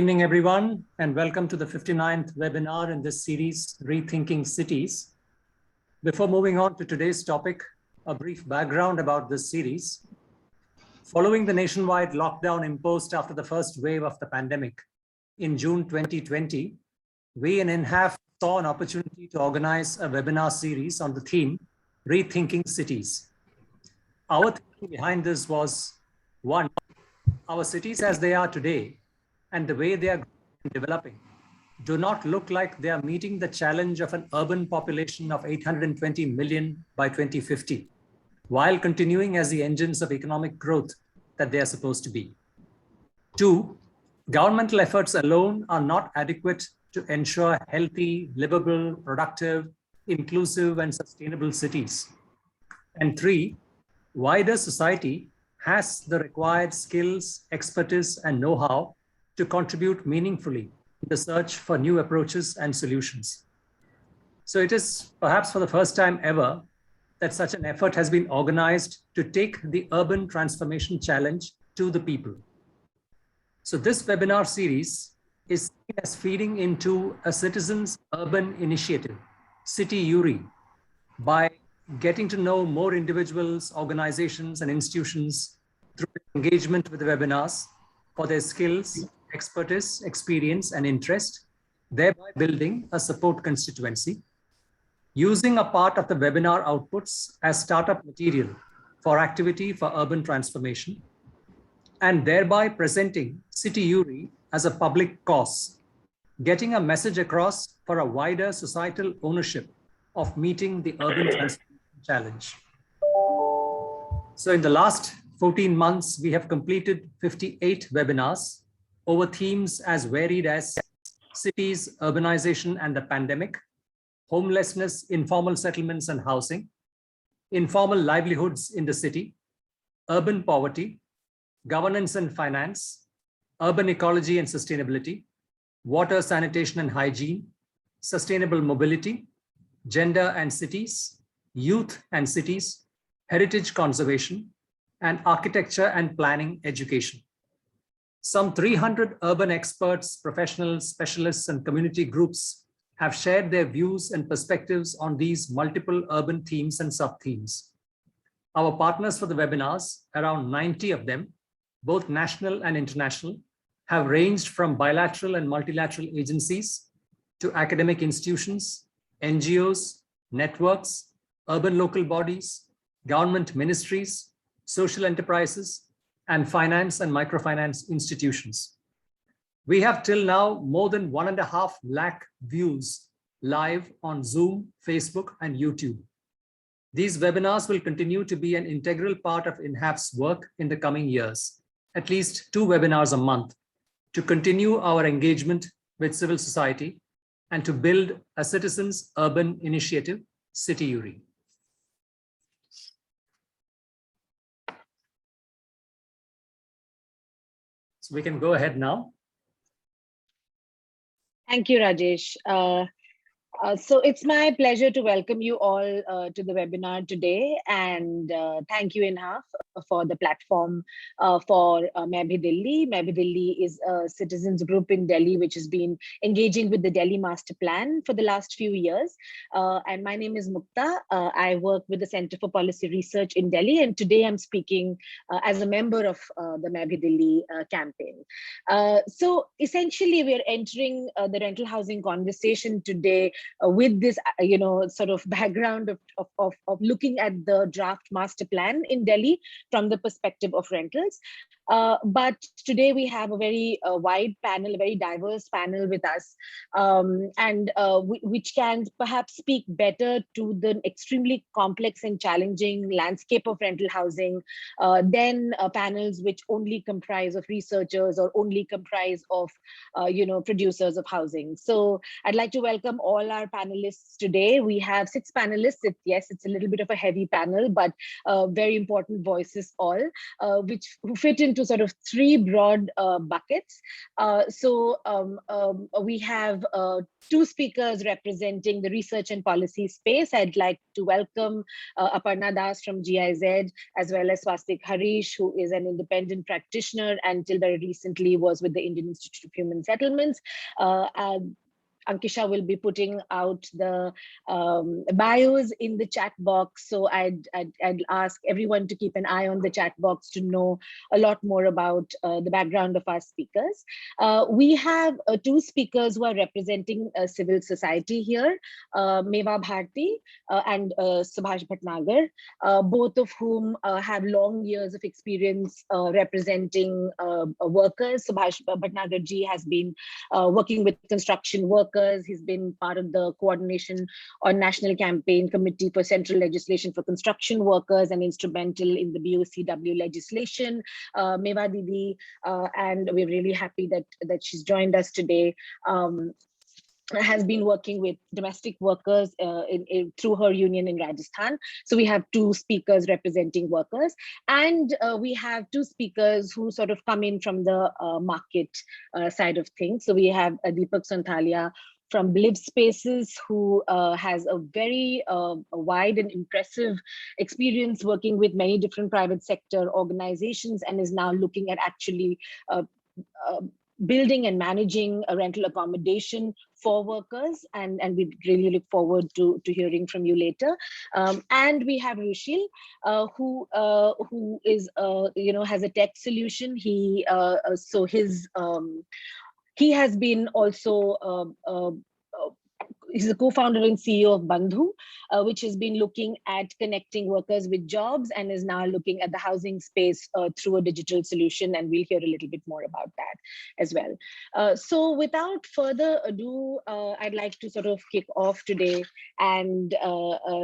Good evening, everyone, and welcome to the 59th webinar in this series, Rethinking Cities. Before moving on to today's topic, a brief background about this series. Following the nationwide lockdown imposed after the first wave of the pandemic in June 2020, we in INHAF saw an opportunity to organize a webinar series on the theme, Rethinking Cities. Our thinking behind this was, one, our cities as they are today and the way they are developing do not look like they are meeting the challenge of an urban population of 820 million by 2050, while continuing as the engines of economic growth that they are supposed to be. Two, governmental efforts alone are not adequate to ensure healthy, livable, productive, inclusive, and sustainable cities. And three, wider society has the required skills, expertise, and know-how to contribute meaningfully in the search for new approaches and solutions. So it is perhaps for the first time ever that such an effort has been organized to take the urban transformation challenge to the people. So this webinar series is seen as feeding into a citizens' urban initiative, City URI, by getting to know more individuals, organizations, and institutions through engagement with the webinars for their skills, expertise, experience, and interest, thereby building a support constituency, using a part of the webinar outputs as startup material for activity for urban transformation, and thereby presenting City URI as a public cause, getting a message across for a wider societal ownership of meeting the urban transformation challenge. So in the last 14 months, we have completed 58 webinars over themes as varied as cities, urbanization and the pandemic, homelessness, informal settlements and housing, informal livelihoods in the city, urban poverty, governance and finance, urban ecology and sustainability, water, sanitation and hygiene, sustainable mobility, gender and cities, youth and cities, heritage conservation, and architecture and planning education. Some 300 urban experts, professionals, specialists, and community groups have shared their views and perspectives on these multiple urban themes and sub-themes. Our partners for the webinars, around 90 of them, both national and international, have ranged from bilateral and multilateral agencies to academic institutions, NGOs, networks, urban local bodies, government ministries, social enterprises, and finance and microfinance institutions. We have till now more than 1.5 lakh views live on Zoom, Facebook, and YouTube. These webinars will continue to be an integral part of INHAF's work in the coming years, at least 2 webinars a month, to continue our engagement with civil society and to build a citizens' urban initiative, City URI. So we can go ahead now. Thank you, Rajesh. So it's my pleasure to welcome you all to the webinar today, and thank you, INHAF, for the platform for Main Bhi Delhi. Main Bhi Delhi is a citizens group in Delhi which has been engaging with the Delhi Master Plan for the last few years. And my name is Mukta. I work with the Center for Policy Research in Delhi, and today I'm speaking as a member of the Main Bhi Delhi campaign. So essentially, we are entering the rental housing conversation today with this, sort of background of looking at the draft master plan in Delhi from the perspective of rentals. But today we have a very wide panel, a very diverse panel with us, which can perhaps speak better to the extremely complex and challenging landscape of rental housing than panels which only comprise of researchers or only comprise of, producers of housing. So I'd like to welcome all our our panelists today. We have 6 panelists. Yes, it's a little bit of a heavy panel, but very important voices all, who fit into sort of 3 broad buckets. We have 2 speakers representing the research and policy space. I'd like to welcome Aparna Das from GIZ, as well as Swastik Harish, who is an independent practitioner and till very recently was with the Indian Institute of Human Settlements. Ankisha will be putting out the bios in the chat box. So I'd ask everyone to keep an eye on the chat box to know a lot more about the background of our speakers. We have 2 speakers who are representing civil society here, Meva Bharti and Subhash Bhatnagar, both of whom have long years of experience representing workers. Subhash Bhatnagar ji has been working with construction workers. He's been part of the coordination on National Campaign Committee for Central Legislation for Construction Workers and instrumental in the BOCW legislation. Meva Didi, and we're really happy that she's joined us today. Has been working with domestic workers through her union in Rajasthan. So we have 2 speakers representing workers, and we have 2 speakers who sort of come in from the market side of things. So we have Deepak Sonthalia from Bliv Spaces, who has a very wide and impressive experience working with many different private sector organizations and is now looking at actually building and managing a rental accommodation for workers, and we really look forward to hearing from you later. And we have Rushil, who is has a tech solution. He has been also he's the co-founder and CEO of Bandhu, which has been looking at connecting workers with jobs and is now looking at the housing space through a digital solution. And we'll hear a little bit more about that as well. So without further ado, I'd like to sort of kick off today and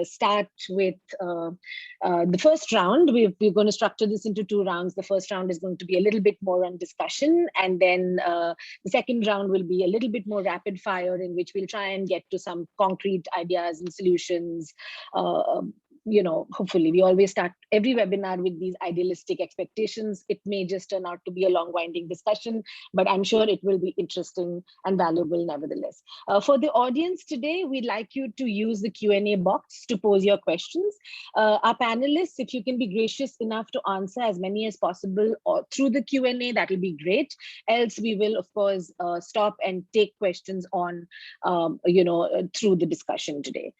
start with the first round. We're going to structure this into 2 rounds. The first round is going to be a little bit more on discussion, and then the second round will be a little bit more rapid fire, in which we'll try and get to some concrete ideas and solutions. Hopefully we always start every webinar with these idealistic expectations. It may just turn out to be a long winding discussion, but I'm sure it will be interesting and valuable nevertheless. For the audience today, we'd like you to use the Q&A box to pose your questions. Our panelists, if you can be gracious enough to answer as many as possible or through the Q&A, that will be great. Else we will of course stop and take questions on through the discussion today.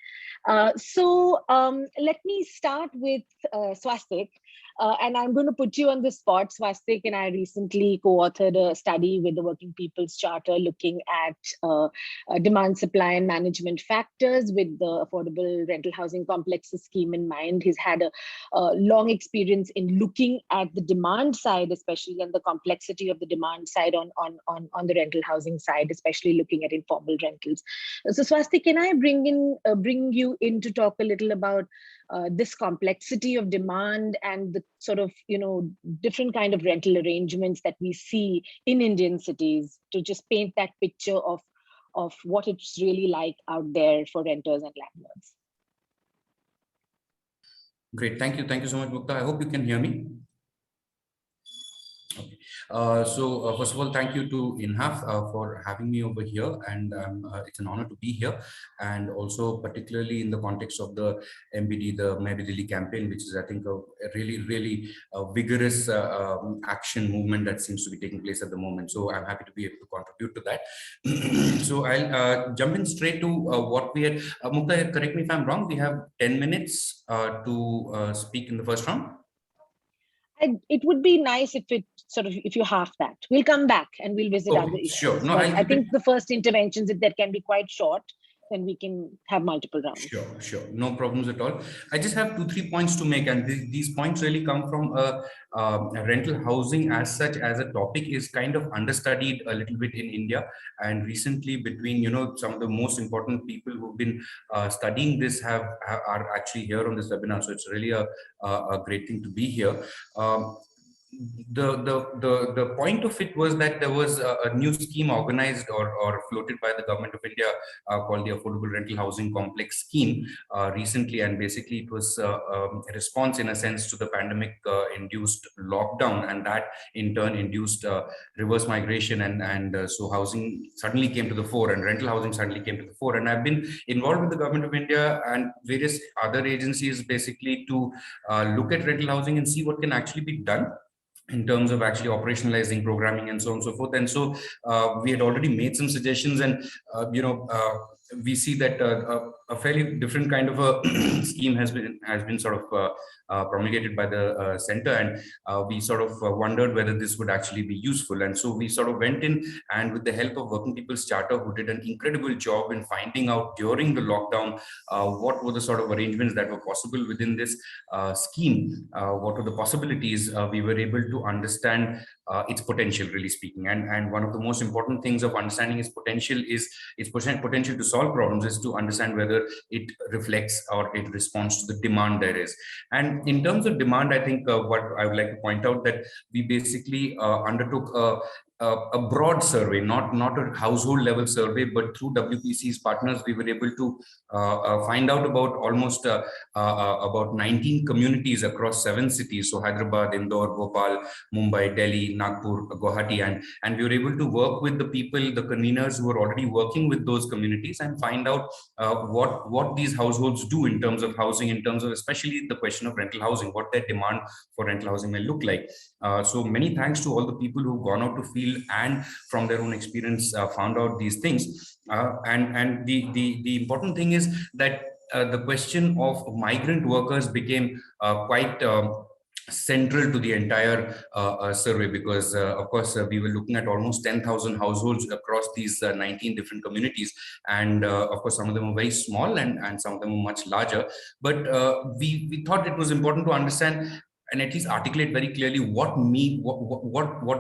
Let me start with Swastik, and I'm going to put you on the spot. Swastik and I recently co-authored a study with the Working People's Charter looking at demand, supply and management factors with the Affordable Rental Housing Complexes scheme in mind. He's had a long experience in looking at the demand side, especially, and the complexity of the demand side on the rental housing side, especially looking at informal rentals. So Swastik, can I bring you in to talk a little about this complexity of demand and the sort of different kind of rental arrangements that we see in Indian cities, to just paint that picture of what it's really like out there for renters and landlords. Great, thank you so much, Mukta. I hope you can hear me. Okay. First of all, thank you to INHAF for having me over here, and it's an honor to be here, and also particularly in the context of the MBD, the Main Delhi campaign, which is, I think, a really vigorous action movement that seems to be taking place at the moment. So I'm happy to be able to contribute to that. So I'll jump in straight to what we had. Mukta, correct me if I'm wrong, we have 10 minutes to speak in the first round. It would be nice if you half that. We'll come back and we'll visit other issues. Sure. No, I think the first interventions that can be quite short, then we can have multiple rounds. Sure. No problems at all. I just have 2-3 points to make, and these points really come from rental housing as such as a topic is kind of understudied a little bit in India, and recently between some of the most important people who've been studying this are actually here on this webinar. So it's really a great thing to be here. the point of it was that there was a new scheme organized or floated by the government of India called the Affordable Rental Housing Complex Scheme recently, and basically it was a response in a sense to the pandemic induced lockdown, and that in turn induced reverse migration, and so housing suddenly came to the fore, and rental housing suddenly came to the fore. And I've been involved with the government of India and various other agencies basically to look at rental housing and see what can actually be done in terms of actually operationalizing programming and so on and so forth. And so we had already made some suggestions, and we see that a fairly different kind of a scheme has been sort of promulgated by the center, and we sort of wondered whether this would actually be useful. And so we sort of went in, and with the help of Working People's Charter, who did an incredible job in finding out during the lockdown what were the sort of arrangements that were possible within this scheme, what were the possibilities, we were able to understand its potential, really speaking. And one of the most important things of understanding its potential is its potential to solve problems, is to understand whether it reflects or it responds to the demand there is. And in terms of demand, I think what I would like to point out that we basically undertook a broad survey, not a household level survey, but through WPC's partners, we were able to find out about almost about 19 communities across 7 cities. So Hyderabad, Indore, Bhopal, Mumbai, Delhi, Nagpur, Guwahati, and we were able to work with the people, the conveners who were already working with those communities, and find out what these households do in terms of housing, in terms of especially the question of rental housing, what their demand for rental housing may look like. So many thanks to all the people who've gone out to field and from their own experience found out these things. And the important thing is that the question of migrant workers became quite central to the entire survey, because of course we were looking at almost 10,000 households across these 19 different communities, and of course some of them are very small and some of them are much larger, but we thought it was important to understand and at least articulate very clearly what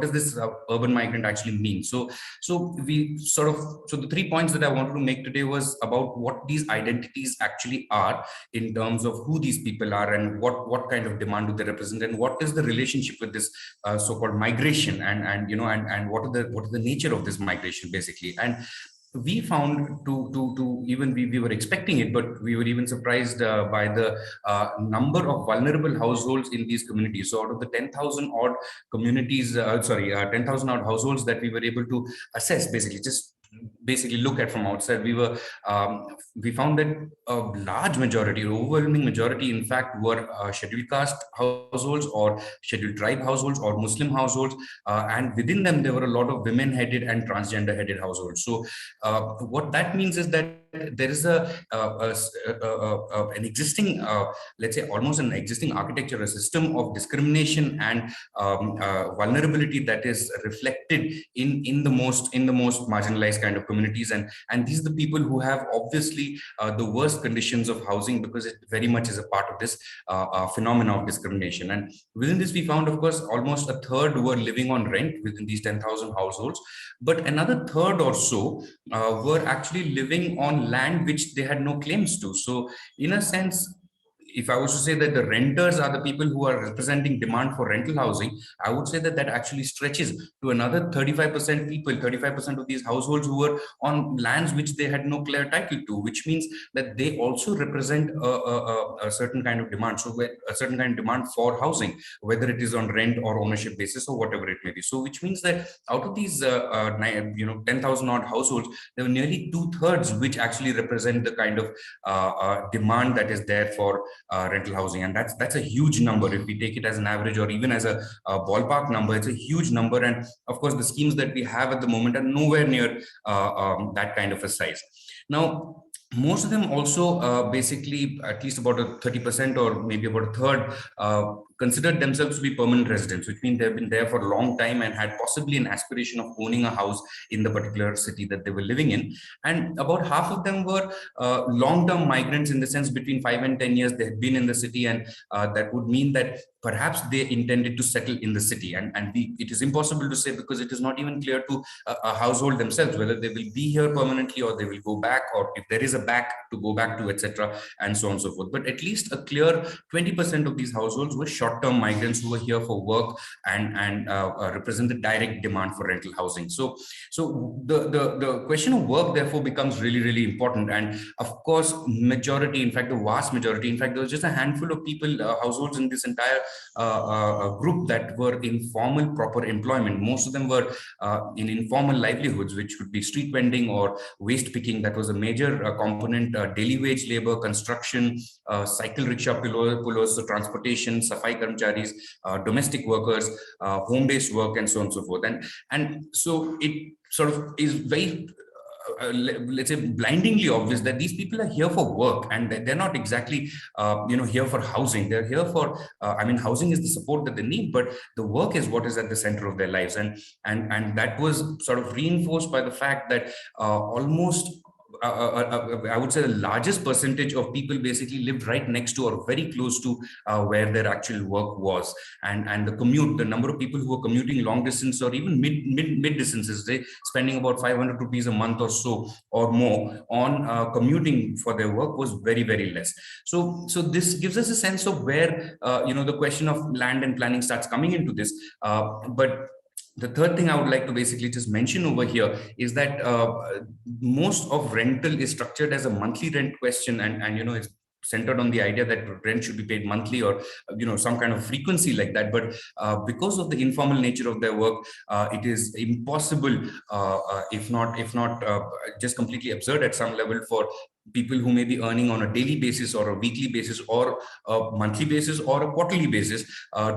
does this urban migrant actually mean. So the 3 points that I wanted to make today was about what these identities actually are in terms of who these people are, and what kind of demand do they represent, and what is the relationship with this so-called migration, and what is the nature of this migration basically. And we found to even we were expecting it, but we were even surprised by the number of vulnerable households in these communities. So out of the 10,000 odd communities, 10,000 odd households that we were able to assess, basically look at from outside, we found that a large majority, overwhelming majority, in fact, were scheduled caste households or scheduled tribe households or Muslim households, and within them there were a lot of women-headed and transgender-headed households. So what that means is that there is an existing, let's say, almost an existing architecture, a system of discrimination and vulnerability that is reflected in the most marginalized kind of communities, and these are the people who have obviously the worst conditions of housing, because it very much is a part of this phenomena of discrimination. And within this, we found, of course, almost a third were living on rent within these 10,000 households, but another third or so were actually living on land which they had no claims to. So in a sense, if I was to say that the renters are the people who are representing demand for rental housing, I would say that actually stretches to another 35% people, 35% of these households who were on lands which they had no clear title to, which means that they also represent a certain kind of demand. So a certain kind of demand for housing, whether it is on rent or ownership basis or whatever it may be. So which means that out of these 10,000 odd households, there were nearly 2/3 which actually represent the kind of demand that is there for rental housing. And that's a huge number. If we take it as an average or even as a ballpark number, it's a huge number. And of course, the schemes that we have at the moment are nowhere near that kind of a size. Now, most of them also basically, at least about 30% or maybe about a third, considered themselves to be permanent residents, which means they've been there for a long time and had possibly an aspiration of owning a house in the particular city that they were living in. And about half of them were long-term migrants, in the sense between 5 and 10 years they had been in the city, and that would mean that perhaps they intended to settle in the city. And it is impossible to say, because it is not even clear to a household themselves whether they will be here permanently or they will go back, or if there is a back to go back to, etc., and so on and so forth. But at least a clear 20% of these households were short short-term migrants who were here for work and represent the direct demand for rental housing. So the question of work therefore becomes really, really important. And of course, majority, in fact, the vast majority, in fact, there was just a handful of people, households in this entire group that were in formal, proper employment. Most of them were in informal livelihoods, which would be street vending or waste picking. That was a major component, daily wage labor, construction, cycle rickshaw pullers, so transportation, safai karmcharis, domestic workers, home-based work, and so on and so forth. And so it sort of is very let's say blindingly obvious that these people are here for work, and they're not exactly here for housing. They're here for I mean, housing is the support that they need, but the work is what is at the center of their lives. And that was sort of reinforced by the fact that almost I would say the largest percentage of people basically lived right next to or very close to where their actual work was. And the commute, the number of people who were commuting long distance or even mid distances, they spending about 500 rupees a month or so or more on commuting for their work was very, very less. So this gives us a sense of where the question of land and planning starts coming into this. But the third thing I would like to basically just mention over here is that most of rental is structured as a monthly rent question, and it's centered on the idea that rent should be paid monthly or some kind of frequency like that. But because of the informal nature of their work, it is impossible, if not just completely absurd at some level, for people who may be earning on a daily basis or a weekly basis or a monthly basis or a quarterly basis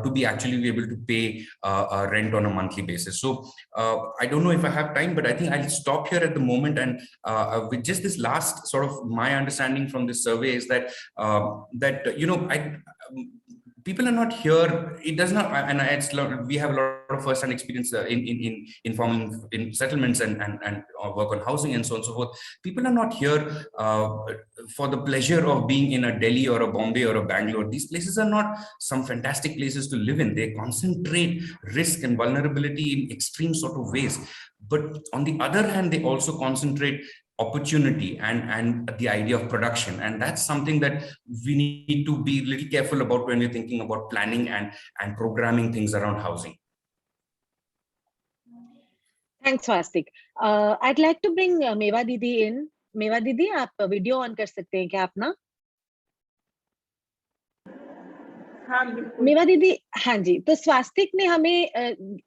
to be actually able to pay rent on a monthly basis. So I don't know if I have time, but I think I'll stop here at the moment. And with just this last sort of my understanding from this survey is that people are not here. It does not, and we have a lot of first-hand experience in informal in settlements and work on housing and so on and so forth. People are not here for the pleasure of being in a Delhi or a Bombay or a Bangalore. These places are not some fantastic places to live in. They concentrate risk and vulnerability in extreme sort of ways. But on the other hand, they also concentrate opportunity and the idea of production. And that's something that we need to be a little careful about when we're thinking about planning and programming things around housing. Thanks, Swastik. I'd like to bring Meva Didi in. Meva Didi, आप video on कर सकते हैं क्या अपना? हाँ, मेवा दीदी, हाँ जी, तो स्वास्तिक ने हमें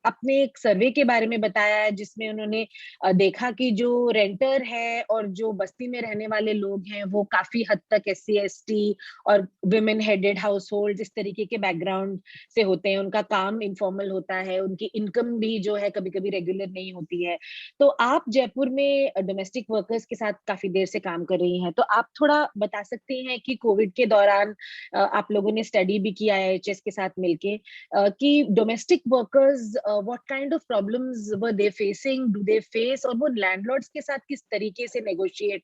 अपने एक सर्वे के बारे में बताया है जिसमें उन्होंने देखा कि जो रेंटर है और जो बस्ती में रहने वाले लोग हैं वो काफी हद तक SC ST और विमेन हेडेड हाउस होल्ड इस तरीके के बैकग्राउंड से होते हैं। उनका काम इनफॉर्मल होता है, उनकी इनकम भी जो है कभी कभी रेगुलर नहीं होती है। तो आप जयपुर में डोमेस्टिक वर्कर्स के साथ काफी देर से काम कर रही हैं, तो आप थोड़ा बता सकते हैं कि कोविड के दौरान आप लोगों ने स्टडी भी किया IHS के साथ मिलके कि domestic workers what kind of problems were they facing, do they face, और वो लैंडलॉर्ड्स के साथ किस तरीके से नेगोशिएट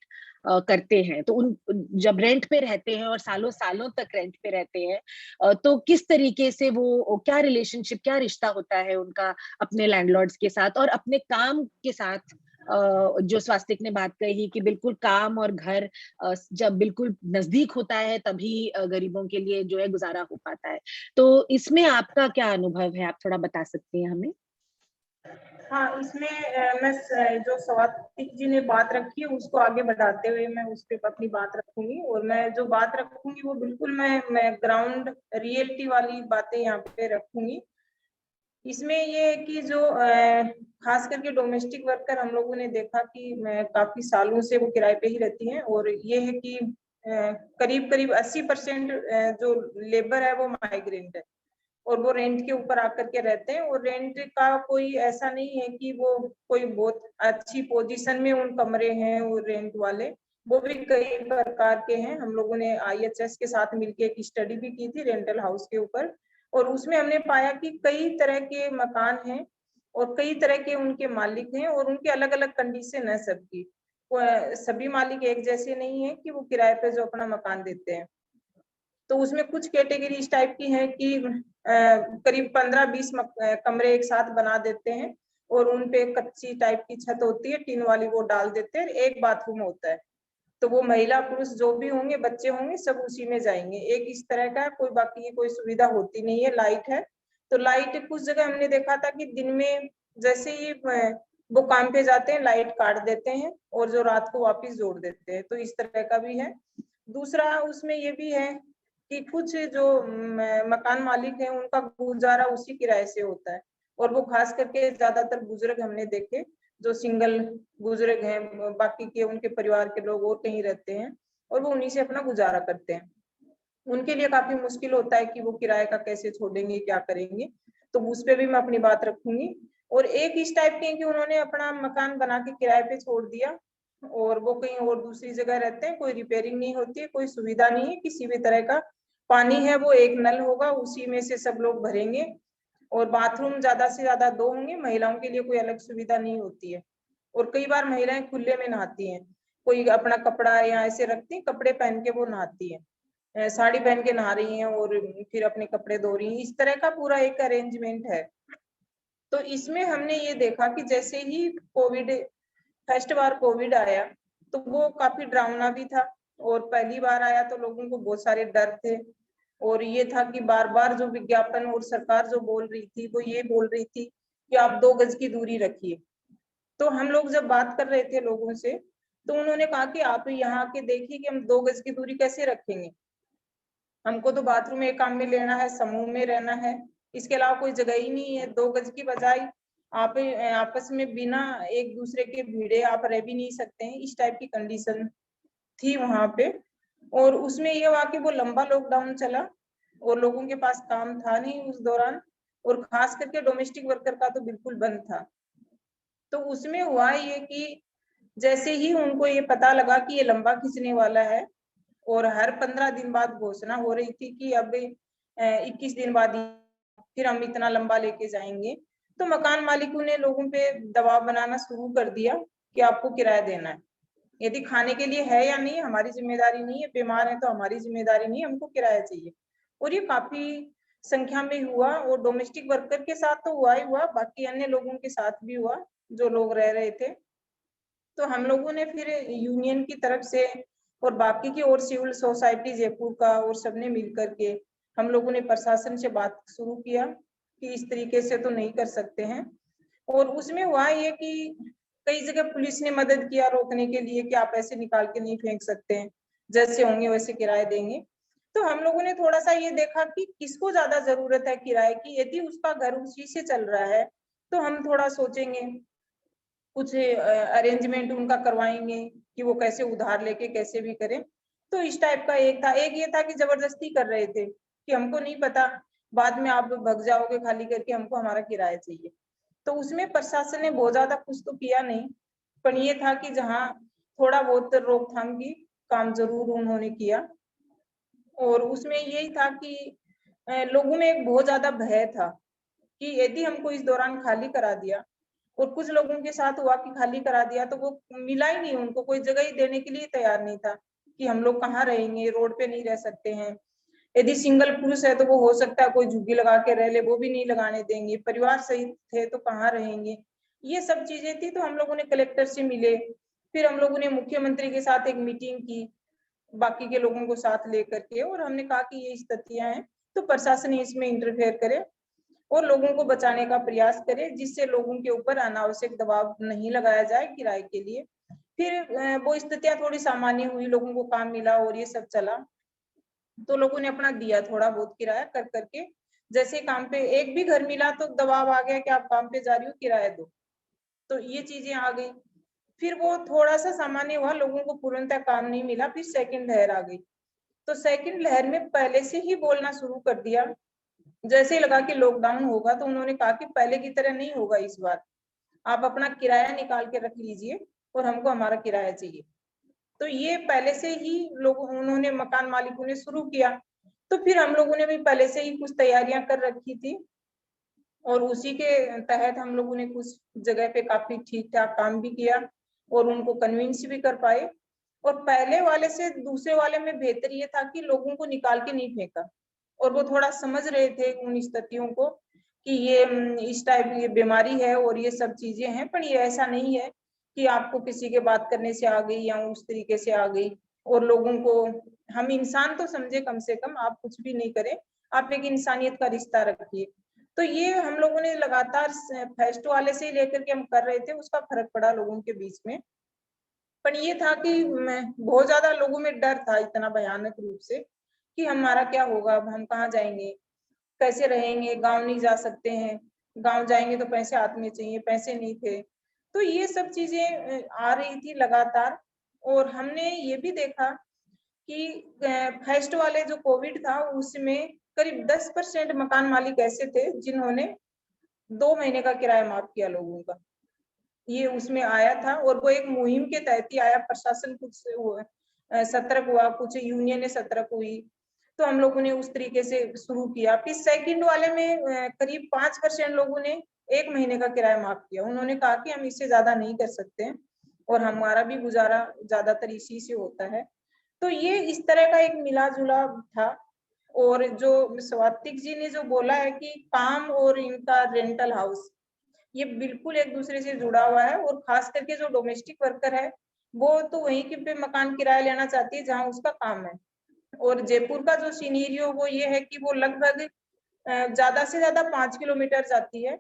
करते हैं। तो उन जब रेंट पे रहते हैं और सालों सालों तक रेंट पे रहते हैं तो किस तरीके से वो क्या रिलेशनशिप, क्या रिश्ता होता है उनका अपने लैंडलॉर्ड्स के साथ और अपने काम के साथ। जो स्वास्तिक ने बात कही कि बिल्कुल काम और घर जब बिल्कुल नजदीक होता है तभी गरीबों के लिए जो है गुजारा हो पाता है। तो इसमें आपका क्या अनुभव है, आप थोड़ा बता सकती हैं हमें? हाँ, इसमें मैं जो स्वास्तिक जी ने बात रखी है उसको आगे बढ़ाते हुए मैं उस पर अपनी बात रखूंगी। और मैं जो बात रखूंगी वो बिल्कुल मैं ग्राउंड रियलिटी वाली बातें यहाँ पे रखूंगी। इसमें ये है कि जो खास करके डोमेस्टिक वर्कर हम लोगों ने देखा कि काफी सालों से वो किराए पे ही रहती हैं। और ये है कि करीब करीब 80% जो लेबर है वो माइग्रेंट है और वो रेंट के ऊपर आकर के रहते हैं। और रेंट का कोई ऐसा नहीं है कि वो कोई बहुत अच्छी पोजीशन में उन कमरे हैं। वो रेंट वाले वो भी कई प्रकार के हैं। हम लोगों ने IHS के साथ मिलकर एक स्टडी भी की थी रेंटल हाउस के ऊपर, और उसमें हमने पाया कि कई तरह के मकान हैं और कई तरह के उनके मालिक हैं और उनके अलग अलग कंडीशन है सबकी। सभी मालिक एक जैसे नहीं है कि वो किराए पे जो अपना मकान देते हैं। तो उसमें कुछ कैटेगरी इस टाइप की है कि करीब 15-20 कमरे एक साथ बना देते हैं और उन पे कच्ची टाइप की छत होती है, टीन वाली, वो डाल देते हैं, एक बाथरूम होता है। तो वो महिला पुरुष जो भी होंगे, बच्चे होंगे, सब उसी में जाएंगे। एक इस तरह का कोई बाकी की कोई सुविधा होती नहीं है। लाइट है तो लाइट कुछ जगह हमने देखा था कि दिन में जैसे ही वो काम पे जाते हैं लाइट काट देते हैं और जो रात को वापस जोड़ देते हैं, तो इस तरह का भी है। दूसरा उसमें ये भी है कि कुछ जो मकान मालिक हैं उनका गुजारा उसी किराए से होता है, और वो खास करके ज्यादातर बुजुर्ग हमने देखे जो सिंगल बुजुर्ग हैं, बाकी के उनके परिवार के लोग और कहीं रहते हैं और वो उन्हीं से अपना गुजारा करते हैं। उनके लिए काफी मुश्किल होता है कि वो किराए का कैसे छोड़ेंगे, क्या करेंगे। तो उस पे भी मैं अपनी बात रखूंगी। और एक इस टाइप के कि उन्होंने अपना मकान बना के किराए पे छोड़ दिया और वो कहीं और दूसरी जगह रहते हैं, कोई रिपेयरिंग नहीं होती है, कोई सुविधा नहीं है किसी भी तरह का। पानी है वो एक नल होगा, उसी में से सब लोग भरेंगे, और बाथरूम ज्यादा से ज्यादा 2 होंगे। महिलाओं के लिए कोई अलग सुविधा नहीं होती है, और कई बार महिलाएं खुले में नहाती हैं, कोई अपना कपड़ा या ऐसे रखती हैं, कपड़े पहन के वो नहाती है, साड़ी पहन के नहा रही हैं और फिर अपने कपड़े धो रही हैं। इस तरह का पूरा एक अरेंजमेंट है। तो इसमें हमने ये देखा कि जैसे ही कोविड, फर्स्ट बार कोविड आया तो वो काफी डरावना भी था, और पहली बार आया तो लोगों को बहुत सारे डर थे, और ये था कि बार बार जो विज्ञापन और सरकार जो बोल रही थी वो ये बोल रही थी कि आप 2 गज की दूरी रखिए। तो हम लोग जब बात कर रहे थे लोगों से तो उन्होंने कहा कि आप यहाँ आके देखिए कि हम 2 गज की दूरी कैसे रखेंगे, हमको तो बाथरूम एक काम में लेना है, समूह में रहना है, इसके अलावा कोई जगह ही नहीं है। 2 गज की बजाय आप आपस में बिना एक दूसरे के भिड़े आप रह भी नहीं सकते हैं, इस टाइप की कंडीशन थी वहां पे। और उसमें ये हुआ कि वो लंबा लॉकडाउन चला और लोगों के पास काम था नहीं उस दौरान, और खास करके डोमेस्टिक वर्कर का तो बिल्कुल बंद था। तो उसमें हुआ ये कि जैसे ही उनको ये पता लगा कि ये लंबा खींचने वाला है, और हर 15 दिन बाद घोषणा हो रही थी कि अब 21 दिन बाद फिर हम इतना लंबा लेके जाएंगे, तो मकान मालिकों ने लोगों पे दबाव बनाना शुरू कर दिया कि आपको किराया देना है। यदि खाने के लिए है या नहीं हमारी जिम्मेदारी नहीं है, बीमार है तो हमारी जिम्मेदारी नहीं, हमको किराया चाहिए। और ये काफी संख्या में हुआ, और डोमेस्टिक वर्कर के साथ तो हुआ ही हुआ, बाकी अन्य लोगों के साथ भी हुआ जो लोग रह रहे थे। तो हम लोगों ने फिर यूनियन की तरफ से और बाकी की और सिविल सोसाइटी जयपुर का और सबने मिलकर के हम लोगों ने प्रशासन से बात शुरू किया कि इस तरीके से तो नहीं कर सकते हैं। और उसमें हुआ ये कि कई जगह पुलिस ने मदद किया रोकने के लिए कि आप ऐसे निकाल के नहीं फेंक सकते हैं, जैसे होंगे वैसे किराए देंगे। तो हम लोगों ने थोड़ा सा ये देखा कि किसको ज्यादा जरूरत है किराए की, यदि उसका घर उसी से चल रहा है तो हम थोड़ा सोचेंगे, कुछ अरेंजमेंट उनका करवाएंगे कि वो कैसे उधार लेके कैसे भी करें। तो इस टाइप का एक था। एक ये था कि जबरदस्ती कर रहे थे कि हमको नहीं पता, बाद में आप भग जाओगे खाली करके, हमको हमारा किराया चाहिए। तो उसमें प्रशासन ने बहुत ज्यादा कुछ तो किया नहीं, पर ये था कि जहाँ थोड़ा बहुत रोकथाम की काम जरूर उन्होंने किया। और उसमें यही था कि लोगों में एक बहुत ज्यादा भय था कि यदि हमको इस दौरान खाली करा दिया, और कुछ लोगों के साथ हुआ कि खाली करा दिया तो वो मिला ही नहीं, उनको कोई जगह ही देने के लिए तैयार नहीं था कि हम लोग कहाँ रहेंगे, रोड पे नहीं रह सकते हैं। यदि सिंगल पुरुष है तो वो हो सकता है कोई झुग्गी लगा के रह ले, वो भी नहीं लगाने देंगे, परिवार सहित थे तो कहाँ रहेंगे। ये सब चीजें थी। तो हम लोगों ने कलेक्टर से मिले, फिर हम लोगों ने मुख्यमंत्री के साथ एक मीटिंग की बाकी के लोगों को साथ लेकर के, और हमने कहा कि ये स्थितियां हैं तो प्रशासन इसमें इंटरफेयर करे और लोगों को बचाने का प्रयास करे, जिससे लोगों के ऊपर अनावश्यक दबाव नहीं लगाया जाए किराए के लिए। फिर वो स्थितियां थोड़ी सामान्य हुई, लोगों को काम मिला और ये सब चला, तो लोगों ने अपना दिया थोड़ा बहुत किराया कर करके। जैसे काम पे एक भी घर मिला तो दबाव आ गया कि आप काम पे जा रही हो किराया दो, तो ये चीजें आ गई। फिर वो थोड़ा सा सामान्य हुआ, लोगों को पूर्णतः काम नहीं मिला, फिर सेकंड लहर आ गई। तो सेकंड लहर में पहले से ही बोलना शुरू कर दिया, जैसे ही लगा कि लॉकडाउन होगा तो उन्होंने कहा कि पहले की तरह नहीं होगा इस बार, आप अपना किराया निकाल के रख लीजिए और हमको हमारा किराया चाहिए। तो ये पहले से ही लोग उन्होंने मकान मालिकों ने शुरू किया। तो फिर हम लोगों ने भी पहले से ही कुछ तैयारियां कर रखी थी, और उसी के तहत हम लोगों ने कुछ जगह पे काफी ठीक ठाक काम भी किया और उनको कन्विंस भी कर पाए। और पहले वाले से दूसरे वाले में बेहतर ये था कि लोगों को निकाल के नहीं फेंका, और वो थोड़ा समझ रहे थे उन स्थितियों को कि ये इस टाइप की बीमारी है और ये सब चीजें हैं, पर ये ऐसा नहीं है कि आपको किसी के बात करने से आ गई या उस तरीके से आ गई, और लोगों को हम इंसान तो समझे, कम से कम आप कुछ भी नहीं करें, आप एक इंसानियत का रिश्ता रखिए। तो ये हम लोगों ने लगातार फेस्ट वाले से लेकर के हम कर रहे थे, उसका फर्क पड़ा लोगों के बीच में। पर ये था कि बहुत ज्यादा लोगों में डर था, इतना भयानक रूप से, कि हमारा क्या होगा, अब हम कहाँ जाएंगे, कैसे रहेंगे, गांव नहीं जा सकते हैं, गांव जाएंगे तो पैसे हाथ में चाहिए, पैसे नहीं थे। तो ये सब चीजें आ रही थी लगातार। और हमने ये भी देखा कि फर्स्ट वाले जो कोविड था उसमें करीब 10% मकान मालिक ऐसे थे जिन्होंने 2 महीने का किराया माफ किया लोगों का। ये उसमें आया था, और वो एक मुहिम के तहत ही आया, प्रशासन कुछ सतर्क हुआ, कुछ यूनियन सतर्क हुई, तो हम लोगों ने उस तरीके से शुरू किया। फिर सेकंड वाले में करीब 5% लोगों ने 1 महीने का किराया माफ किया। उन्होंने कहा कि हम इससे ज्यादा नहीं कर सकते और हमारा भी गुजारा ज्यादातर इसी से होता है। तो ये इस तरह का एक मिला जुला था। और जो स्वातिक जी ने जो बोला है कि काम और इनका रेंटल हाउस, ये बिल्कुल एक दूसरे से जुड़ा हुआ है। और खास करके जो डोमेस्टिक वर्कर है वो तो वहीं के पे मकान किराया लेना चाहती है जहाँ उसका काम है। और जयपुर का जो सिनेरियो वो ये है कि वो लगभग ज्यादा से ज्यादा 5 किलोमीटर जाती है,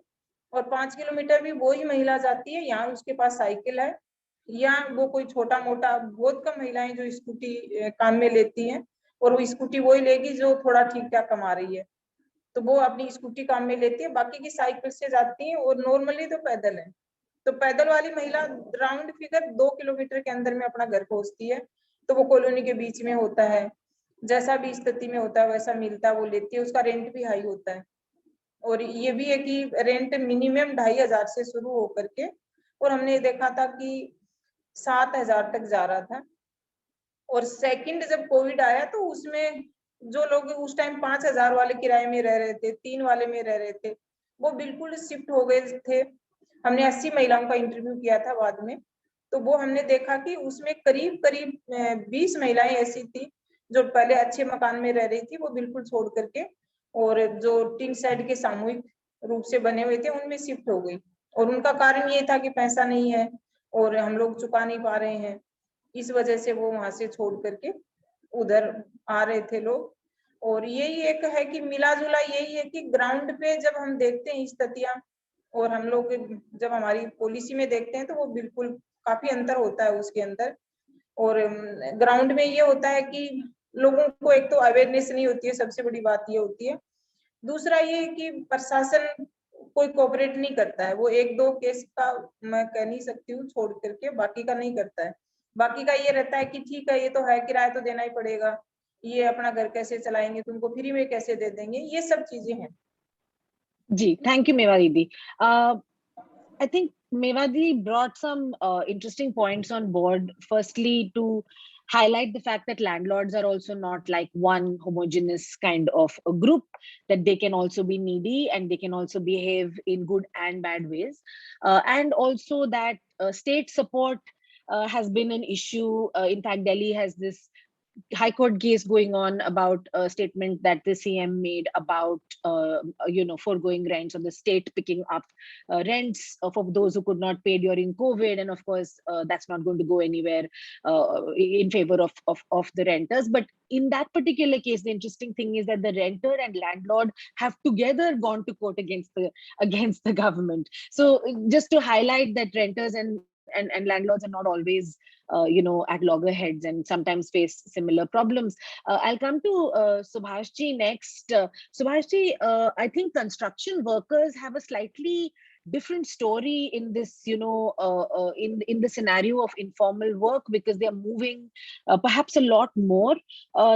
और 5 किलोमीटर भी वो ही महिला जाती है, यहाँ उसके पास साइकिल है, या वो कोई छोटा मोटा, बहुत कम महिलाएं जो स्कूटी काम में लेती हैं, और वो स्कूटी वही लेगी जो थोड़ा ठीक ठाक कमा रही है, तो वो अपनी स्कूटी काम में लेती है, बाकी की साइकिल से जाती है, और नॉर्मली तो पैदल है। तो पैदल वाली महिला राउंड फिगर 2 किलोमीटर के अंदर में अपना घर पहुंचती है। तो वो कॉलोनी के बीच में होता है, जैसा भी स्थिति में होता है वैसा मिलता है, वो लेती है, उसका रेंट भी हाई होता है। और ये भी है कि रेंट मिनिमम 2,500 से शुरू होकर के, और हमने देखा था कि 7,000 तक जा रहा था। और सेकंड जब कोविड आया तो उसमें जो लोग उस टाइम 5,000 वाले किराए में रह रहे थे, 3 वाले में रह रहे थे, वो बिल्कुल शिफ्ट हो गए थे। हमने 80 महिलाओं का इंटरव्यू किया था बाद में, तो वो हमने देखा कि उसमें करीब करीब 20 महिलाएं ऐसी थी जो पहले अच्छे मकान में रह रही थी, वो बिल्कुल छोड़ करके, और जो टिन शेड के सामूहिक रूप से बने हुए थे उनमें शिफ्ट हो गई। और उनका कारण ये था कि पैसा नहीं है और हम लोग चुका नहीं पा रहे हैं, इस वजह से वो वहां से छोड़ करके उधर आ रहे थे लोग। और यही एक है कि मिला जुला यही है कि ग्राउंड पे जब हम देखते हैं स्थितियां, और हम लोग जब हमारी पॉलिसी में देखते हैं तो वो बिल्कुल काफी अंतर होता है उसके अंदर। और ग्राउंड में ये होता है कि लोगों को एक तो अवेयरनेस नहीं होती है, सबसे बड़ी बात ये होती है। दूसरा ये कि प्रशासन कोई कोऑपरेट नहीं करता है, वो 1-2 केस का मैं कह नहीं सकती हूँ छोड़ करके बाकी का नहीं करता है। बाकी का ये रहता है कि ठीक है, ये तो है, किराया तो देना ही पड़ेगा, ये अपना घर कैसे चलाएंगे, तुमको फ्री में कैसे दे देंगे, ये सब चीजें हैं। जी, thank you, Meva Didi. I think Mevadi brought some interesting points on board. Firstly, to highlight the fact that landlords are also not like one homogeneous kind of a group, that they can also be needy and they can also behave in good and bad ways. And also that state support has been an issue. In fact, Delhi has this High Court case going on about a statement that the CM made about foregoing rents, or the state picking up rents for those who could not pay during COVID, and of course that's not going to go anywhere in favor of the renters. But in that particular case, the interesting thing is that the renter and landlord have together gone to court against the government. So just to highlight that renters and landlords are not always at loggerheads and sometimes face similar problems. I'll come to Subhashji next. Subhashji, I think construction workers have a slightly different story in this, in the scenario of informal work, because they are moving perhaps a lot more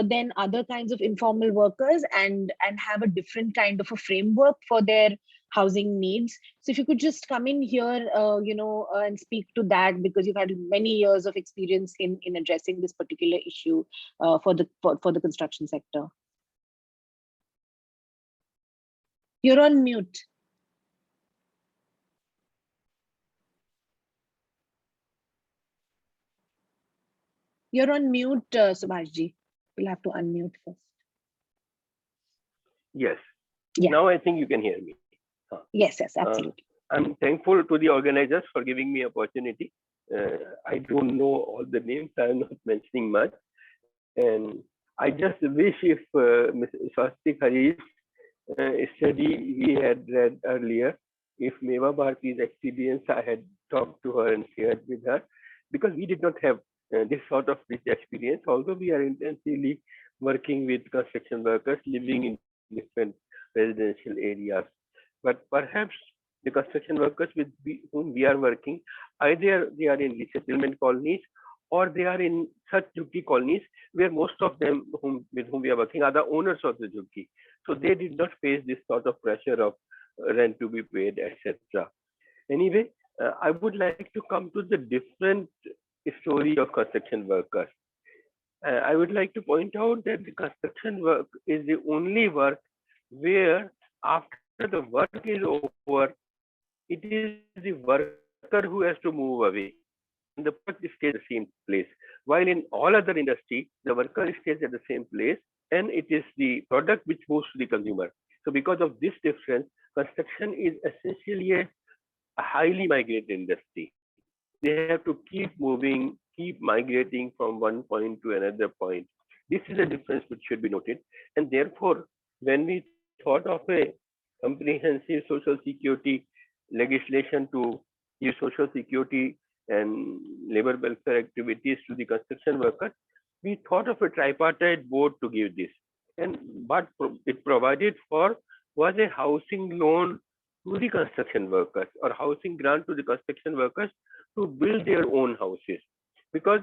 than other kinds of informal workers, and have a different kind of a framework for their housing needs. So if you could just come in here, and speak to that, because you've had many years of experience in addressing this particular issue for the construction sector. You're on mute. You're on mute, Subhashji. You'll have to unmute first. Yes. Yeah. Now I think you can hear me. Yes, absolutely. I'm thankful to the organizers for giving me opportunity. I don't know all the names, I'm not mentioning much. And I just wish if Ms. Swastik Harish's study we had read earlier, if Meva Bharati's experience I had talked to her and shared with her, because we did not have this sort of rich experience, although we are intensively working with construction workers living in different residential areas. But perhaps the construction workers whom we are working, either they are in resettlement colonies or they are in such Jhuggi colonies where most of them with whom we are working are the owners of the Jhuggi. So they did not face this sort of pressure of rent to be paid, etc. Anyway, I would like to come to the different story of construction workers. I would like to point out that the construction work is the only work where after the work is over, it is the worker who has to move away and the product stays at the same place. While in all other industry, the worker stays at the same place and it is the product which moves to the consumer. So because of this difference, construction is essentially a highly migrated industry. They have to keep moving, keep migrating from one point to another point. This is a difference which should be noted. And therefore, when we thought of a comprehensive social security legislation to give social security and labor welfare activities to the construction workers, we thought of a tripartite board to give this. And what it provided for was a housing loan to the construction workers or housing grant to the construction workers to build their own houses. Because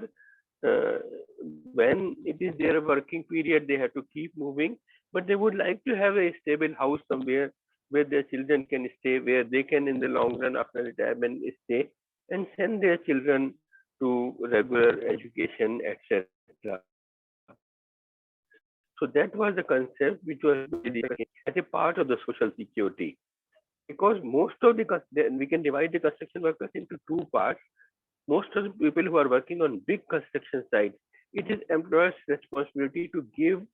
uh, when it is their working period, they have to keep moving, but they would like to have a stable house somewhere where their children can stay, where they can in the long run after retirement stay and send their children to regular education, etc. So that was the concept which was as a part of the social security. Because most of we can divide the construction workers into two parts. Most of the people who are working on big construction sites, it is employers' responsibility to give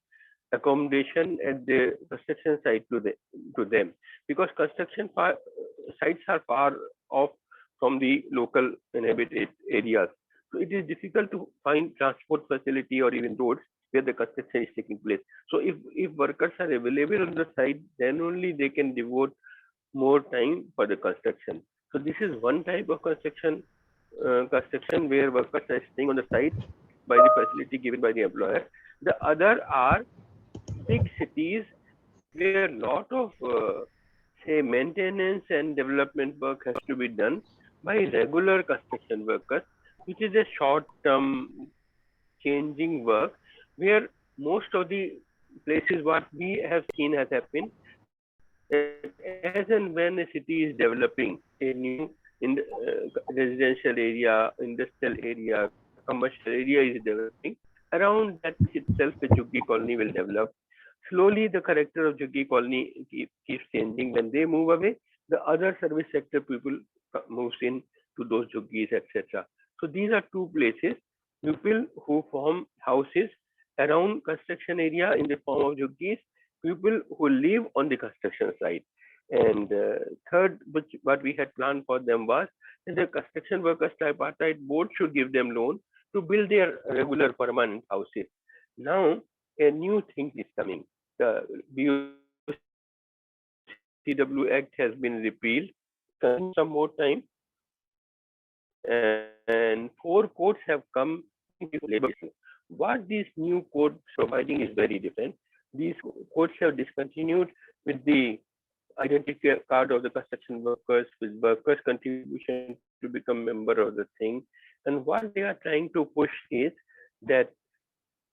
accommodation at the construction site to them, because construction sites are far off from the local inhabited areas. So it is difficult to find transport facility or even roads where the construction is taking place. So if workers are available on the site, then only they can devote more time for the construction. So this is one type of construction where workers are staying on the site by the facility given by the employer. The other are big cities where a lot of say maintenance and development work has to be done by regular construction workers, which is a short-term changing work where most of the places what we have seen has happened as and when a city is developing a new in residential area, industrial area, commercial area is developing, around that itself the Jhuggi colony will develop. Slowly the character of Jhuggi colony keeps changing. When they move away, the other service sector people moves in to those Jhuggis, etc. So these are two places, people who form houses around construction area in the form of Jhuggis, people who live on the construction site. And third, what we had planned for them was that the construction workers tripartite board should give them loan to build their regular permanent houses. Now, a new thing is coming. The BOCW Act has been repealed. Some more time, and 4 codes have come into labor. What these new codes providing is very different. These codes have discontinued with the identity card of the construction workers, with workers' contribution to become member of the thing. And what they are trying to push is that